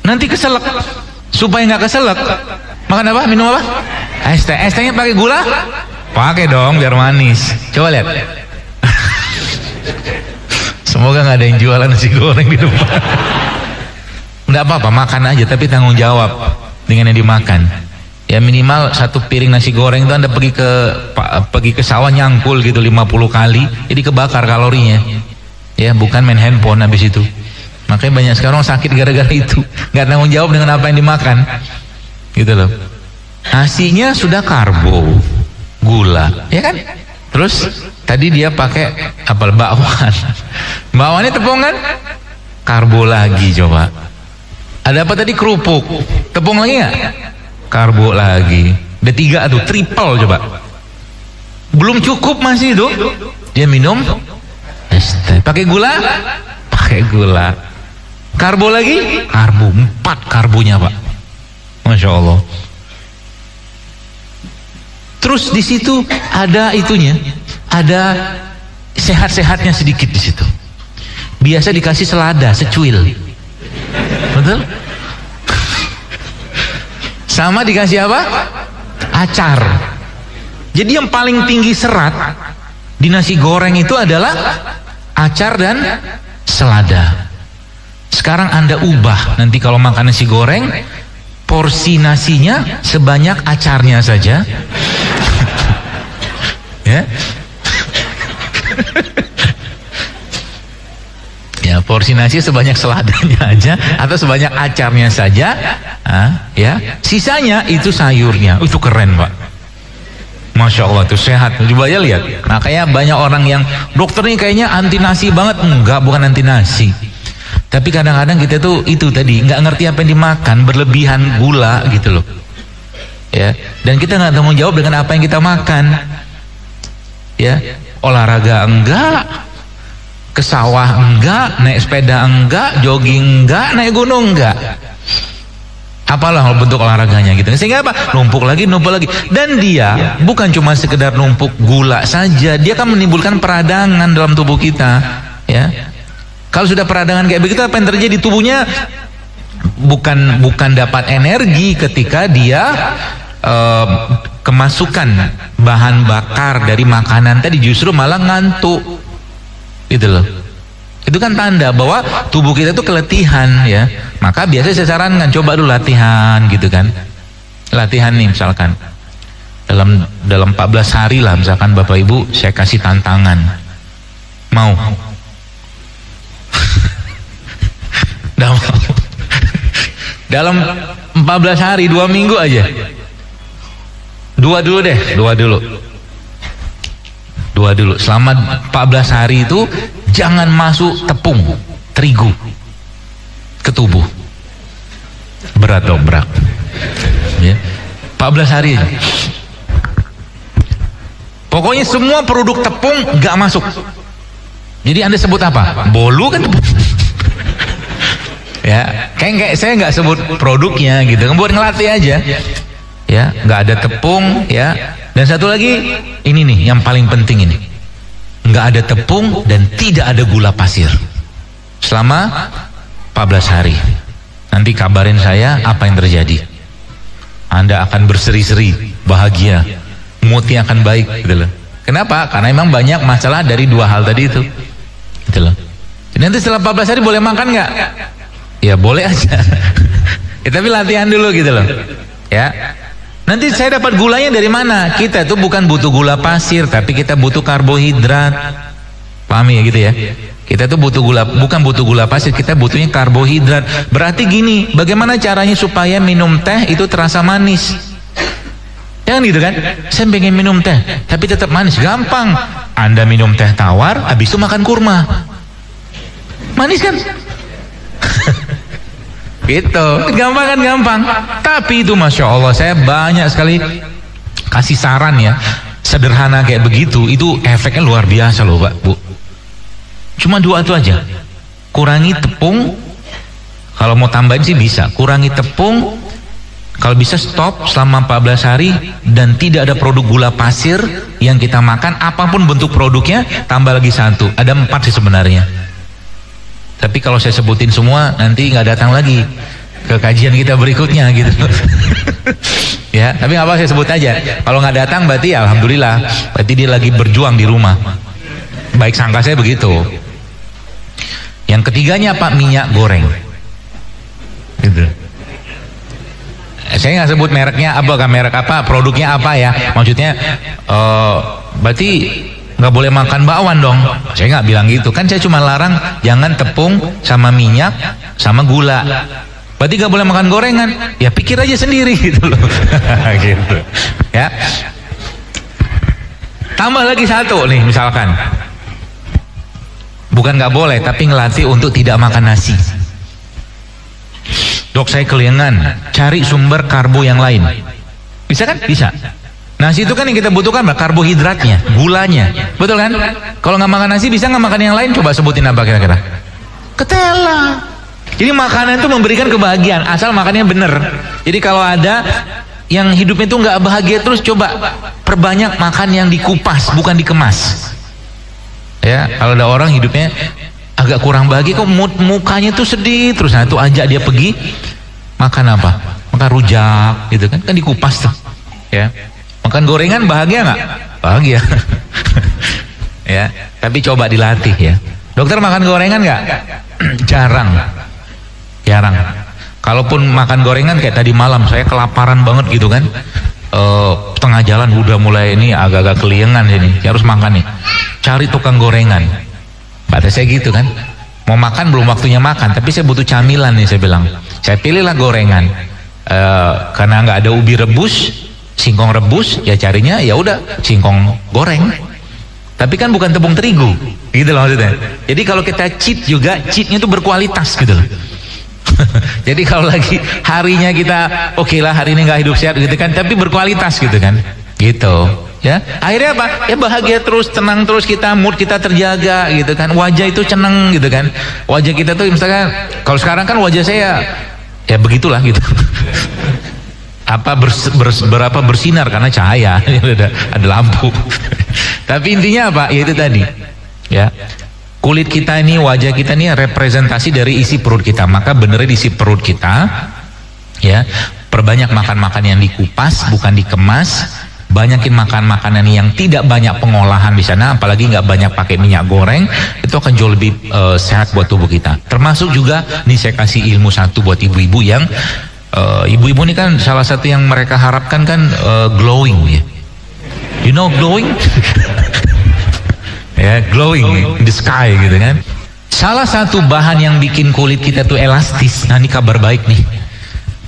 Nanti keselak. Supaya nggak keselak, makan apa? Minum apa? Es teh. Es tehnya pakai gula? Pakai dong biar manis. Coba lihat. Semoga nggak ada yang jualan nasi goreng di depan. Nggak apa-apa, makan aja, tapi tanggung jawab dengan yang dimakan. Ya minimal satu piring nasi goreng itu Anda pergi ke sawah nyangkul gitu 50 kali, jadi kebakar kalorinya. Ya bukan main handphone habis itu. Makanya banyak sekarang sakit gara-gara itu, nggak tanggung jawab dengan apa yang dimakan, gitu loh. Nasinya sudah karbo, gula, ya kan? Terus tadi dia pakai bakwan, bakwannya tepung kan? Karbo lagi coba. Ada apa tadi? Kerupuk, tepung lagi nggak? Karbo lagi. Ada 3 tuh, triple coba. Belum cukup masih itu, dia minum es teh. Pakai gula? Pakai gula. Karbo lagi? Karbo, 4 karbonya Pak. Masya Allah. Terus di situ ada itunya, ada sehat-sehatnya sedikit di situ. Biasa dikasih selada, secuil. Betul? Sama dikasih apa? Acar. Jadi yang paling tinggi serat di nasi goreng itu adalah acar dan selada. Sekarang Anda ubah, nanti kalau makan nasi goreng, porsi nasinya sebanyak acarnya saja. Ya. Ya, porsi nasi sebanyak seladanya aja atau sebanyak acarnya saja. Ya, sisanya itu sayurnya. Itu keren, Pak. Masya Allah, itu sehat. Coba aja lihat. Makanya banyak orang yang dokter nih kayaknya anti nasi banget. Enggak, bukan anti nasi. Tapi kadang-kadang kita tuh itu tadi nggak ngerti apa yang dimakan, berlebihan gula gitu loh. Ya, dan kita nggak tanggung jawab dengan apa yang kita makan. Ya, olahraga enggak, ke sawah enggak, naik sepeda enggak, jogging enggak, naik gunung enggak. Apalah bentuk olahraganya gitu. Sehingga apa? Numpuk lagi. Dan dia bukan cuma sekedar numpuk gula saja, dia akan menimbulkan peradangan dalam tubuh kita, ya. Kalau sudah peradangan kayak begitu, apa yang terjadi? Tubuhnya bukan dapat energi ketika dia kemasukan bahan bakar dari makanan tadi, justru malah ngantuk, gitu loh. Itu kan tanda bahwa tubuh kita itu keletihan, ya. Maka biasanya saya sarankan coba dulu latihan, gitu kan. Latihan nih misalkan dalam 14 hari lah, misalkan Bapak Ibu saya kasih tantangan, mau? Dalam 14 hari 2 minggu aja, 2 dulu selama 14 hari itu jangan masuk tepung terigu ke tubuh. Berat dobrak ya. 14 hari aja. Pokoknya semua produk tepung gak masuk. Jadi Anda sebut apa? Bolu kan tepung. Ya, kayak saya nggak sebut produknya gitu, buat ngelatih aja. Ya, nggak ada tepung, ya. Dan satu lagi, ini nih yang paling penting ini, nggak ada tepung dan tidak ada gula pasir. selama 14 hari. Nanti kabarin saya apa yang terjadi. Anda akan berseri-seri, bahagia, moodnya akan baik gitu loh. Kenapa? Karena memang banyak masalah dari dua hal tadi itu gitu loh. Nanti setelah 14 hari boleh makan nggak? Ya boleh aja. Ya, tapi latihan dulu gitu loh ya. Nanti saya dapat gulanya dari mana? Kita tuh bukan butuh gula pasir, tapi kita butuh karbohidrat. Pahami ya gitu ya. Kita tuh butuh gula, bukan butuh gula pasir, kita butuhnya karbohidrat. Berarti gini, bagaimana caranya supaya minum teh itu terasa manis? Jangan gitu kan? Saya pengen minum teh, tapi tetap manis. Gampang. Anda minum teh tawar, habis itu makan kurma. Manis kan? Gitu. Gampang kan? Gampang. Tapi itu Masya Allah, saya banyak sekali kasih saran ya. Sederhana kayak begitu, itu efeknya luar biasa loh Pak, Bu. Cuma dua itu aja. Kurangi tepung. Kalau mau tambahin sih bisa. Kurangi tepung. Kalau bisa stop selama 14 hari. Dan tidak ada produk gula pasir yang kita makan. Apapun bentuk produknya, tambah lagi satu. Ada 4 sih sebenarnya. Tapi kalau saya sebutin semua, nanti nggak datang lagi ke kajian kita berikutnya gitu. Ya, tapi nggak apa, saya sebut aja. Kalau nggak datang berarti ya alhamdulillah. Berarti dia lagi berjuang di rumah. Baik sangka saya begitu. Yang ketiganya apa? Minyak goreng. Gitu. Saya nggak sebut mereknya apa, merek apa, produknya apa ya. Maksudnya, berarti nggak boleh makan bakwan dong. Saya nggak bilang gitu. Kan saya cuma larang jangan tepung sama minyak sama gula. Berarti nggak boleh makan gorengan. Ya pikir aja sendiri gitu loh. Gitu. Ya. Tambah lagi satu nih misalkan. Bukan nggak boleh, tapi ngelatih untuk tidak makan nasi. Dok, saya kelingan, cari sumber karbo yang lain. Bisa kan? Bisa. Nasi itu kan yang kita butuhkan, karbohidratnya, gulanya. Betul kan? Kalau nggak makan nasi, bisa nggak makan yang lain? Coba sebutin apa kira-kira? Ketela. Jadi makanan itu memberikan kebahagiaan, asal makannya bener. Jadi kalau ada yang hidupnya itu nggak bahagia terus, coba perbanyak makan yang dikupas, bukan dikemas. Ya, kalau ada orang hidupnya agak kurang bahagia, kok mukanya tuh sedih terus, nah itu ajak dia pergi makan apa? Makan rujak, gitu kan? Kan dikupas tuh. Ya, makan gorengan bahagia nggak? Bahagia. Ya, tapi coba dilatih ya. Dokter makan gorengan nggak? Jarang. Kalaupun makan gorengan kayak tadi malam, saya kelaparan banget gitu kan. Tengah jalan udah mulai ini agak-agak keliengan ini, harus makan nih. Cari tukang gorengan. Pada saya gitu kan, mau makan belum waktunya makan, tapi saya butuh camilan nih, saya bilang. Saya pilihlah gorengan. Karena nggak ada ubi rebus, singkong rebus, ya carinya ya udah singkong goreng. Tapi kan bukan tepung terigu, gitu loh maksudnya. Jadi kalau kita cheat juga, cheatnya itu berkualitas gitu loh. Jadi kalau lagi harinya kita oke lah, hari ini nggak hidup sehat gitu kan, tapi berkualitas gitu kan, gitu. Ya, akhirnya apa? Ya bahagia terus, tenang terus kita, mood kita terjaga gitu kan, wajah itu ceneng gitu kan. Wajah kita tuh misalkan, kalau sekarang kan wajah saya ya begitulah gitu. Apa berapa bersinar karena cahaya, ada lampu. Tapi intinya apa? Ya itu tadi. Ya. Kulit kita ini, wajah kita ini representasi dari isi perut kita. Maka benerin isi perut kita, ya. Perbanyak makan-makan yang dikupas, bukan dikemas. Banyakin makan makanan yang tidak banyak pengolahan di sana, apalagi nggak banyak pakai minyak goreng. Itu akan jauh lebih sehat buat tubuh kita. Termasuk juga, nih saya kasih ilmu satu buat ibu-ibu yang ibu-ibu ini kan salah satu yang mereka harapkan kan glowing ya. You know glowing? Ya, glowing in the sky gitu kan. Salah satu bahan yang bikin kulit kita tuh elastis. Nah, ini kabar baik nih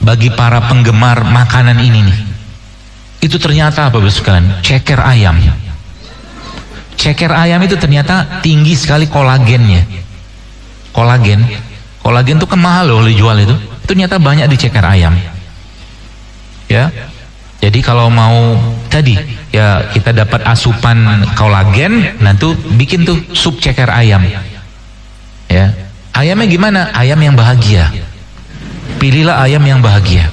bagi para penggemar makanan ini nih. Itu ternyata apa sekalian? Ceker ayam. Ceker ayam itu ternyata tinggi sekali kolagennya. Kolagen tuh kan mahal loh dijual itu. Itu ternyata banyak di ceker ayam. Ya. Jadi kalau mau tadi ya kita dapat asupan kolagen, nah tuh bikin tuh sup ceker ayam. Ya. Ayamnya gimana? Ayam yang bahagia. Pilihlah ayam yang bahagia.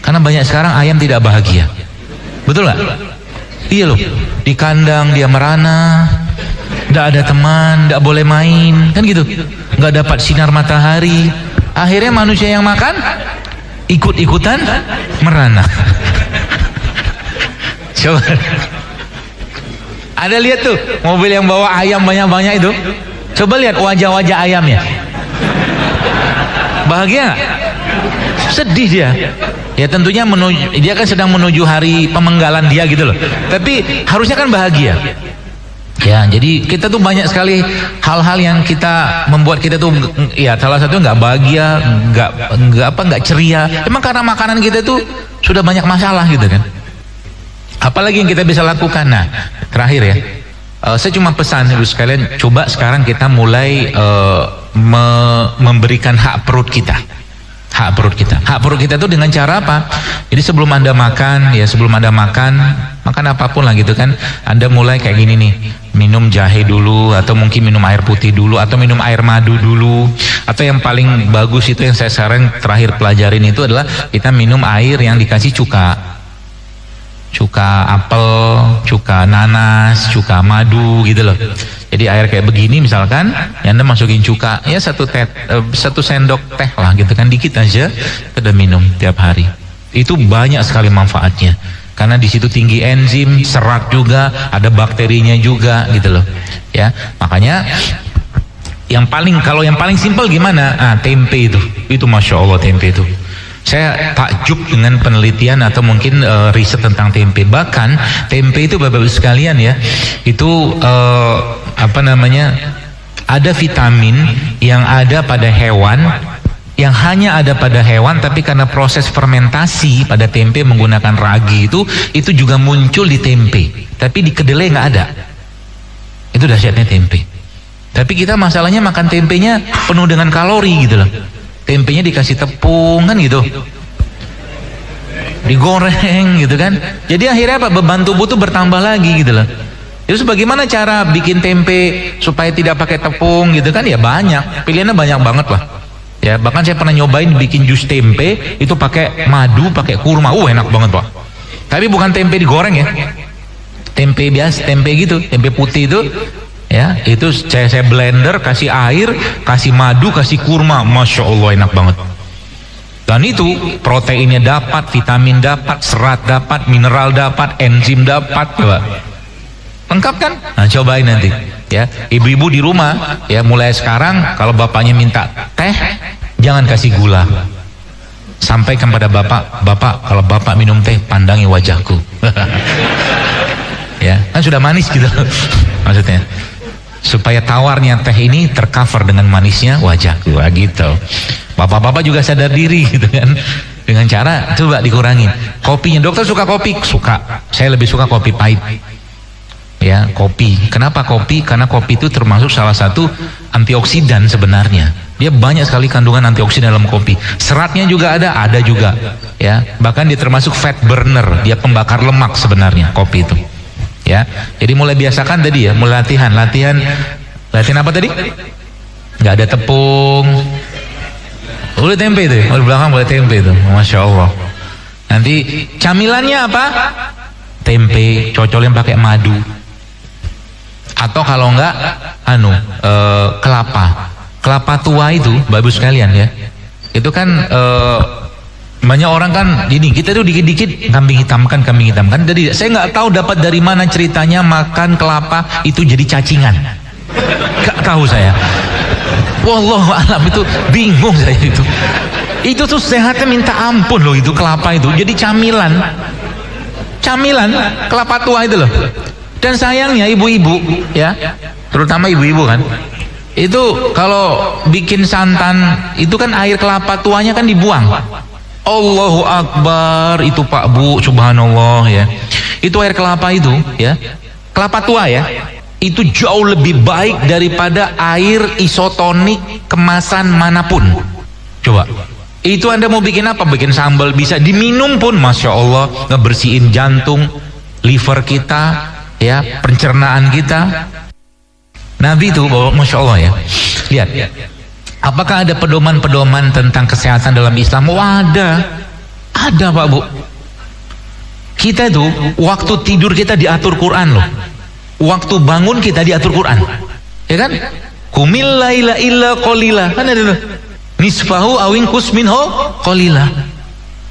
Karena banyak sekarang ayam tidak bahagia. Betul nggak? Iya loh. Di kandang dia merana nggak ada teman, nggak boleh main, kan gitu, nggak dapat sinar matahari. Akhirnya manusia yang makan ikut-ikutan merana. Coba, ada lihat tuh mobil yang bawa ayam banyak-banyak itu, coba lihat wajah-wajah ayamnya, bahagia nggak? Sedih dia. Ya tentunya dia kan sedang menuju hari pemenggalan dia gitu loh. Tapi harusnya kan bahagia. Ya, jadi kita tuh banyak sekali hal-hal yang kita membuat kita tuh, ya salah satu nggak bahagia, nggak ceria. Emang karena makanan kita tuh sudah banyak masalah gitu kan. Apalagi yang kita bisa lakukan. Nah, terakhir ya, saya cuma pesan ibu sekalian, coba sekarang kita mulai memberikan hak perut kita. Hak perut kita tuh dengan cara apa? Jadi sebelum Anda makan, ya sebelum Anda makan apapun lah gitu kan, Anda mulai kayak gini nih, minum jahe dulu, atau mungkin minum air putih dulu, atau minum air madu dulu, atau yang paling bagus itu yang saya sekarang terakhir pelajarin itu adalah kita minum air yang dikasih cuka apel, cuka nanas, cuka madu gitu loh. Jadi air kayak begini misalkan, ya Anda masukin cuka, ya satu sendok teh lah gitu kan, dikit aja, kita minum tiap hari. Itu banyak sekali manfaatnya, karena di situ tinggi enzim, serat juga, ada bakterinya juga gitu loh. Ya, makanya kalau yang paling simpel gimana? Tempe itu masya Allah tempe itu. Saya takjub dengan penelitian atau mungkin riset tentang tempe. Bahkan tempe itu Bapak-Ibu sekalian ya, itu ada vitamin yang ada pada hewan, yang hanya ada pada hewan, tapi karena proses fermentasi pada tempe menggunakan ragi itu juga muncul di tempe, tapi di kedelai nggak ada. Itu dahsyatnya tempe. Tapi kita masalahnya makan tempenya penuh dengan kalori gitu loh. Tempenya dikasih tepung kan gitu, digoreng gitu kan. Jadi akhirnya apa? Beban tubuh tuh bertambah lagi gitu loh. Terus bagaimana cara bikin tempe supaya tidak pakai tepung gitu kan? Ya banyak, pilihannya banyak banget lah. Ya bahkan saya pernah nyobain bikin jus tempe itu pakai madu, pakai kurma. Enak banget Pak. Tapi bukan tempe digoreng ya. Tempe biasa, tempe gitu, tempe putih itu. Ya, itu saya blender, kasih air, kasih madu, kasih kurma, masya Allah enak banget. Dan itu proteinnya dapat, vitamin dapat, serat dapat, mineral dapat, enzim dapat, coba. Lengkap kan? Nah cobain nanti. Ya, ibu-ibu di rumah, ya mulai sekarang kalau bapaknya minta teh, jangan kasih gula. Sampaikan pada bapak kalau bapak minum teh, pandangi wajahku. Ya, kan sudah manis gitu, maksudnya. Supaya tawarnya teh ini tercover dengan manisnya wajahku, gitu. Bapak-bapak juga sadar diri gitu kan, dengan cara coba dikurangin. Kopinya, dokter suka kopi? Suka. Saya lebih suka kopi pahit. Ya, kopi. Kenapa kopi? Karena kopi itu termasuk salah satu antioksidan sebenarnya. Dia banyak sekali kandungan antioksidan dalam kopi. Seratnya juga ada juga. Ya, bahkan dia termasuk fat burner. Dia pembakar lemak sebenarnya kopi itu. Ya, jadi mulai biasakan tadi ya, mulai latihan apa tadi? Nggak ada tepung, boleh tempe itu, di belakang boleh tempe itu, masya Allah. Nanti camilannya apa? Tempe, cocolin pakai madu, atau kalau enggak, kelapa tua itu, Bapak Ibu sekalian ya, itu kan banyak orang kan gini, kita tuh dikit-dikit kambing hitamkan. Jadi saya nggak tahu dapat dari mana ceritanya makan kelapa itu jadi cacingan. Gak tahu saya. Wallahu alam, itu bingung saya itu. Itu tuh sehatnya minta ampun loh itu kelapa itu. Jadi camilan kelapa tua itu loh. Dan sayangnya ibu-ibu ya, terutama ibu-ibu kan, itu kalau bikin santan itu kan air kelapa tuanya kan dibuang. Allahu Akbar, itu Pak Bu, subhanallah ya. Itu air kelapa itu ya, kelapa tua ya, itu jauh lebih baik daripada air isotonik kemasan manapun. Coba, itu Anda mau bikin apa? Bikin sambal bisa, diminum pun masya Allah, ngebersihin jantung, liver kita ya, pencernaan kita. Nabi itu masya Allah ya. Lihat, apakah ada pedoman-pedoman tentang kesehatan dalam Islam? Ada Pak Bu. Kita itu waktu tidur kita diatur Quran loh, waktu bangun kita diatur Quran. Ya kan? Qumil laila illa qalila. Kan ada tuh. Nisfahu awin kusminho qalila.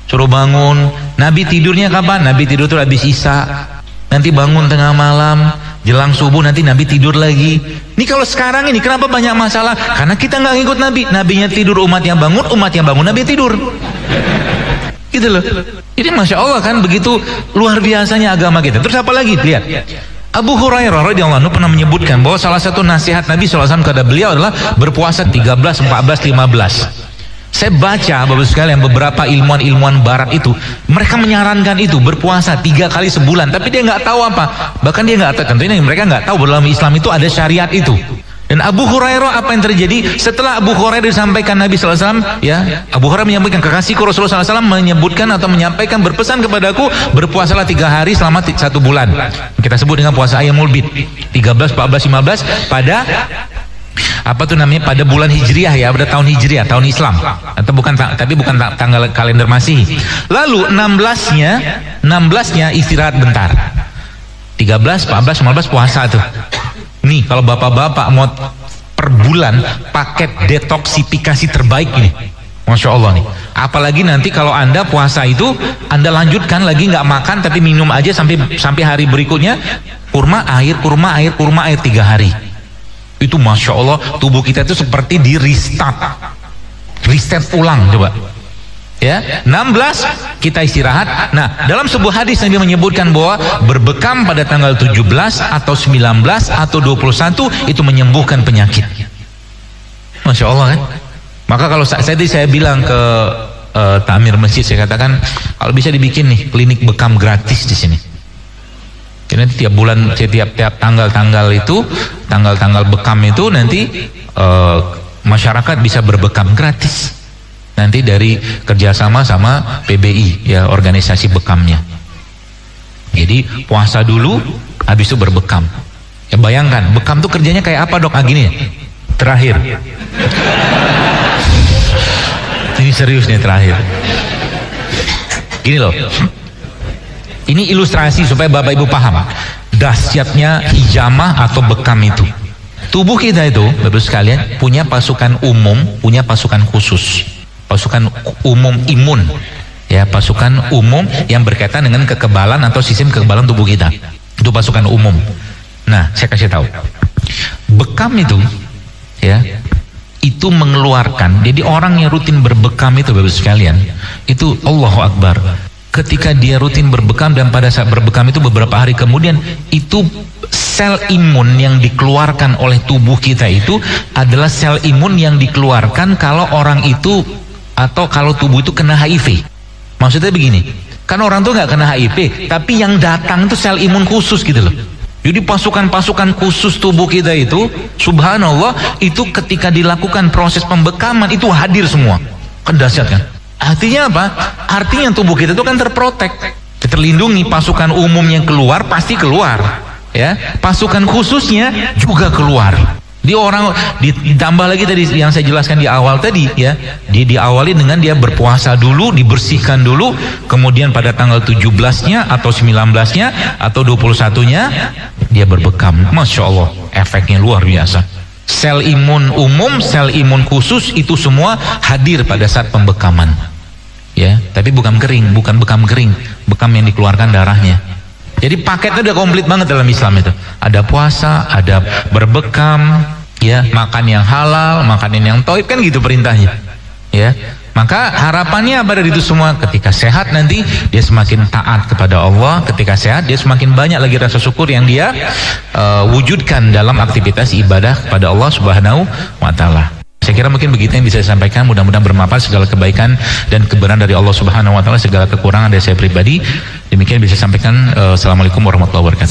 Suruh bangun. Nabi tidurnya kapan? Nabi tidur tuh habis Isya. Nanti bangun tengah malam, jelang subuh nanti Nabi tidur lagi. Ini kalau sekarang ini kenapa banyak masalah? Karena kita nggak ngikut Nabi. Nabinya tidur, umat yang bangun, Nabi tidur. Gitu loh. Jadi Masya Allah kan, begitu luar biasanya agama kita. Terus apa lagi? Lihat. Abu Hurairah radhiyallahu anhu pernah menyebutkan bahwa salah satu nasihat Nabi SAW kepada beliau adalah berpuasa 13, 14, 15. Saya baca Bapak sekalian beberapa ilmuwan barat itu, mereka menyarankan itu berpuasa 3 kali sebulan, tapi dia nggak tahu apa. Bahkan dia nggak tahu, tentunya mereka nggak tahu dalam Islam itu ada syariat itu. Dan Abu Hurairah, apa yang terjadi setelah Abu Hurairah disampaikan Nabi SAW, ya, Abu Hurairah menyampaikan, kekasihku Rasulullah SAW menyebutkan atau menyampaikan, berpesan kepadaku, berpuasalah 3 hari selama 1 bulan. Kita sebut dengan puasa Ayyamul Bid, 13, 14, 15 pada apa tuh namanya, pada bulan Hijriah, ya, pada tahun Hijriah, tahun Islam, atau bukan, tapi bukan tanggal kalender Masehi. Lalu 16-nya istirahat bentar. 13, 14, 15 puasa tuh. Nih kalau bapak-bapak mau per bulan paket detoksifikasi terbaik ini, Masya Allah nih. Apalagi nanti kalau Anda puasa itu Anda lanjutkan lagi, nggak makan tapi minum aja sampai hari berikutnya, kurma air 3 hari. Itu Masya Allah, tubuh kita itu seperti di reset ulang. Coba ya, 16 kita istirahat. Nah, dalam sebuah hadis Nabi menyebutkan bahwa berbekam pada tanggal 17 atau 19 atau 21 itu menyembuhkan penyakit. Masya Allah kan. Maka kalau saya bilang ke Ta'mir masjid, saya katakan kalau bisa dibikin nih klinik bekam gratis di sini. Jadi nanti tiap bulan, tiap tanggal itu, tanggal bekam itu nanti masyarakat bisa berbekam gratis. Nanti dari kerjasama sama PBI, ya, organisasi bekamnya. Jadi puasa dulu, habis itu berbekam. Ya bayangkan, bekam tuh kerjanya kayak apa, Dok? Gini ya, terakhir. Ini serius nih, terakhir. Gini loh. Ini ilustrasi supaya Bapak Ibu paham dahsyatnya hijamah atau bekam itu. Tubuh kita itu, Bapak sekalian, punya pasukan umum, punya pasukan khusus. Pasukan umum imun, ya, pasukan umum yang berkaitan dengan kekebalan atau sistem kekebalan tubuh kita. Itu pasukan umum. Nah, saya kasih tahu, bekam itu, ya, itu mengeluarkan. Jadi orang yang rutin berbekam itu, Bapak sekalian, itu Allahu Akbar. Ketika dia rutin berbekam dan pada saat berbekam itu beberapa hari kemudian, itu sel imun yang dikeluarkan oleh tubuh kita itu adalah sel imun yang dikeluarkan kalau orang itu atau kalau tubuh itu kena HIV. Maksudnya begini, kan orang tuh nggak kena HIV, tapi yang datang itu sel imun khusus gitu loh. Jadi pasukan-pasukan khusus tubuh kita itu, subhanallah, itu ketika dilakukan proses pembekaman itu hadir semua. Kan dahsyat kan? Artinya apa? Artinya tubuh kita itu kan terprotek, terlindungi. Pasukan umum yang keluar pasti keluar, ya. Pasukan khususnya juga keluar. Di orang ditambah lagi tadi yang saya jelaskan di awal tadi, ya, dia diawali dengan dia berpuasa dulu, dibersihkan dulu, kemudian pada tanggal 17-nya atau 19-nya atau 21-nya dia berbekam. Masya Allah, efeknya luar biasa. Sel imun umum, sel imun khusus itu semua hadir pada saat pembekaman, ya. Tapi bukan kering, bukan bekam kering, bekam yang dikeluarkan darahnya. Jadi paketnya udah komplit banget dalam Islam itu. Ada puasa, ada berbekam, ya, makan yang halal, makanan yang thayyib, kan gitu perintahnya, ya. Maka harapannya apa dari itu semua? Ketika sehat nanti dia semakin taat kepada Allah. Ketika sehat dia semakin banyak lagi rasa syukur yang dia wujudkan dalam aktivitas ibadah kepada Allah Subhanahu wa Ta'ala. Saya kira mungkin begitu yang bisa saya sampaikan. Mudah-mudahan bermanfaat. Segala kebaikan dan kebenaran dari Allah Subhanahu wa Ta'ala, segala kekurangan dari saya pribadi, demikian bisa saya sampaikan. Assalamualaikum warahmatullahi wabarakatuh.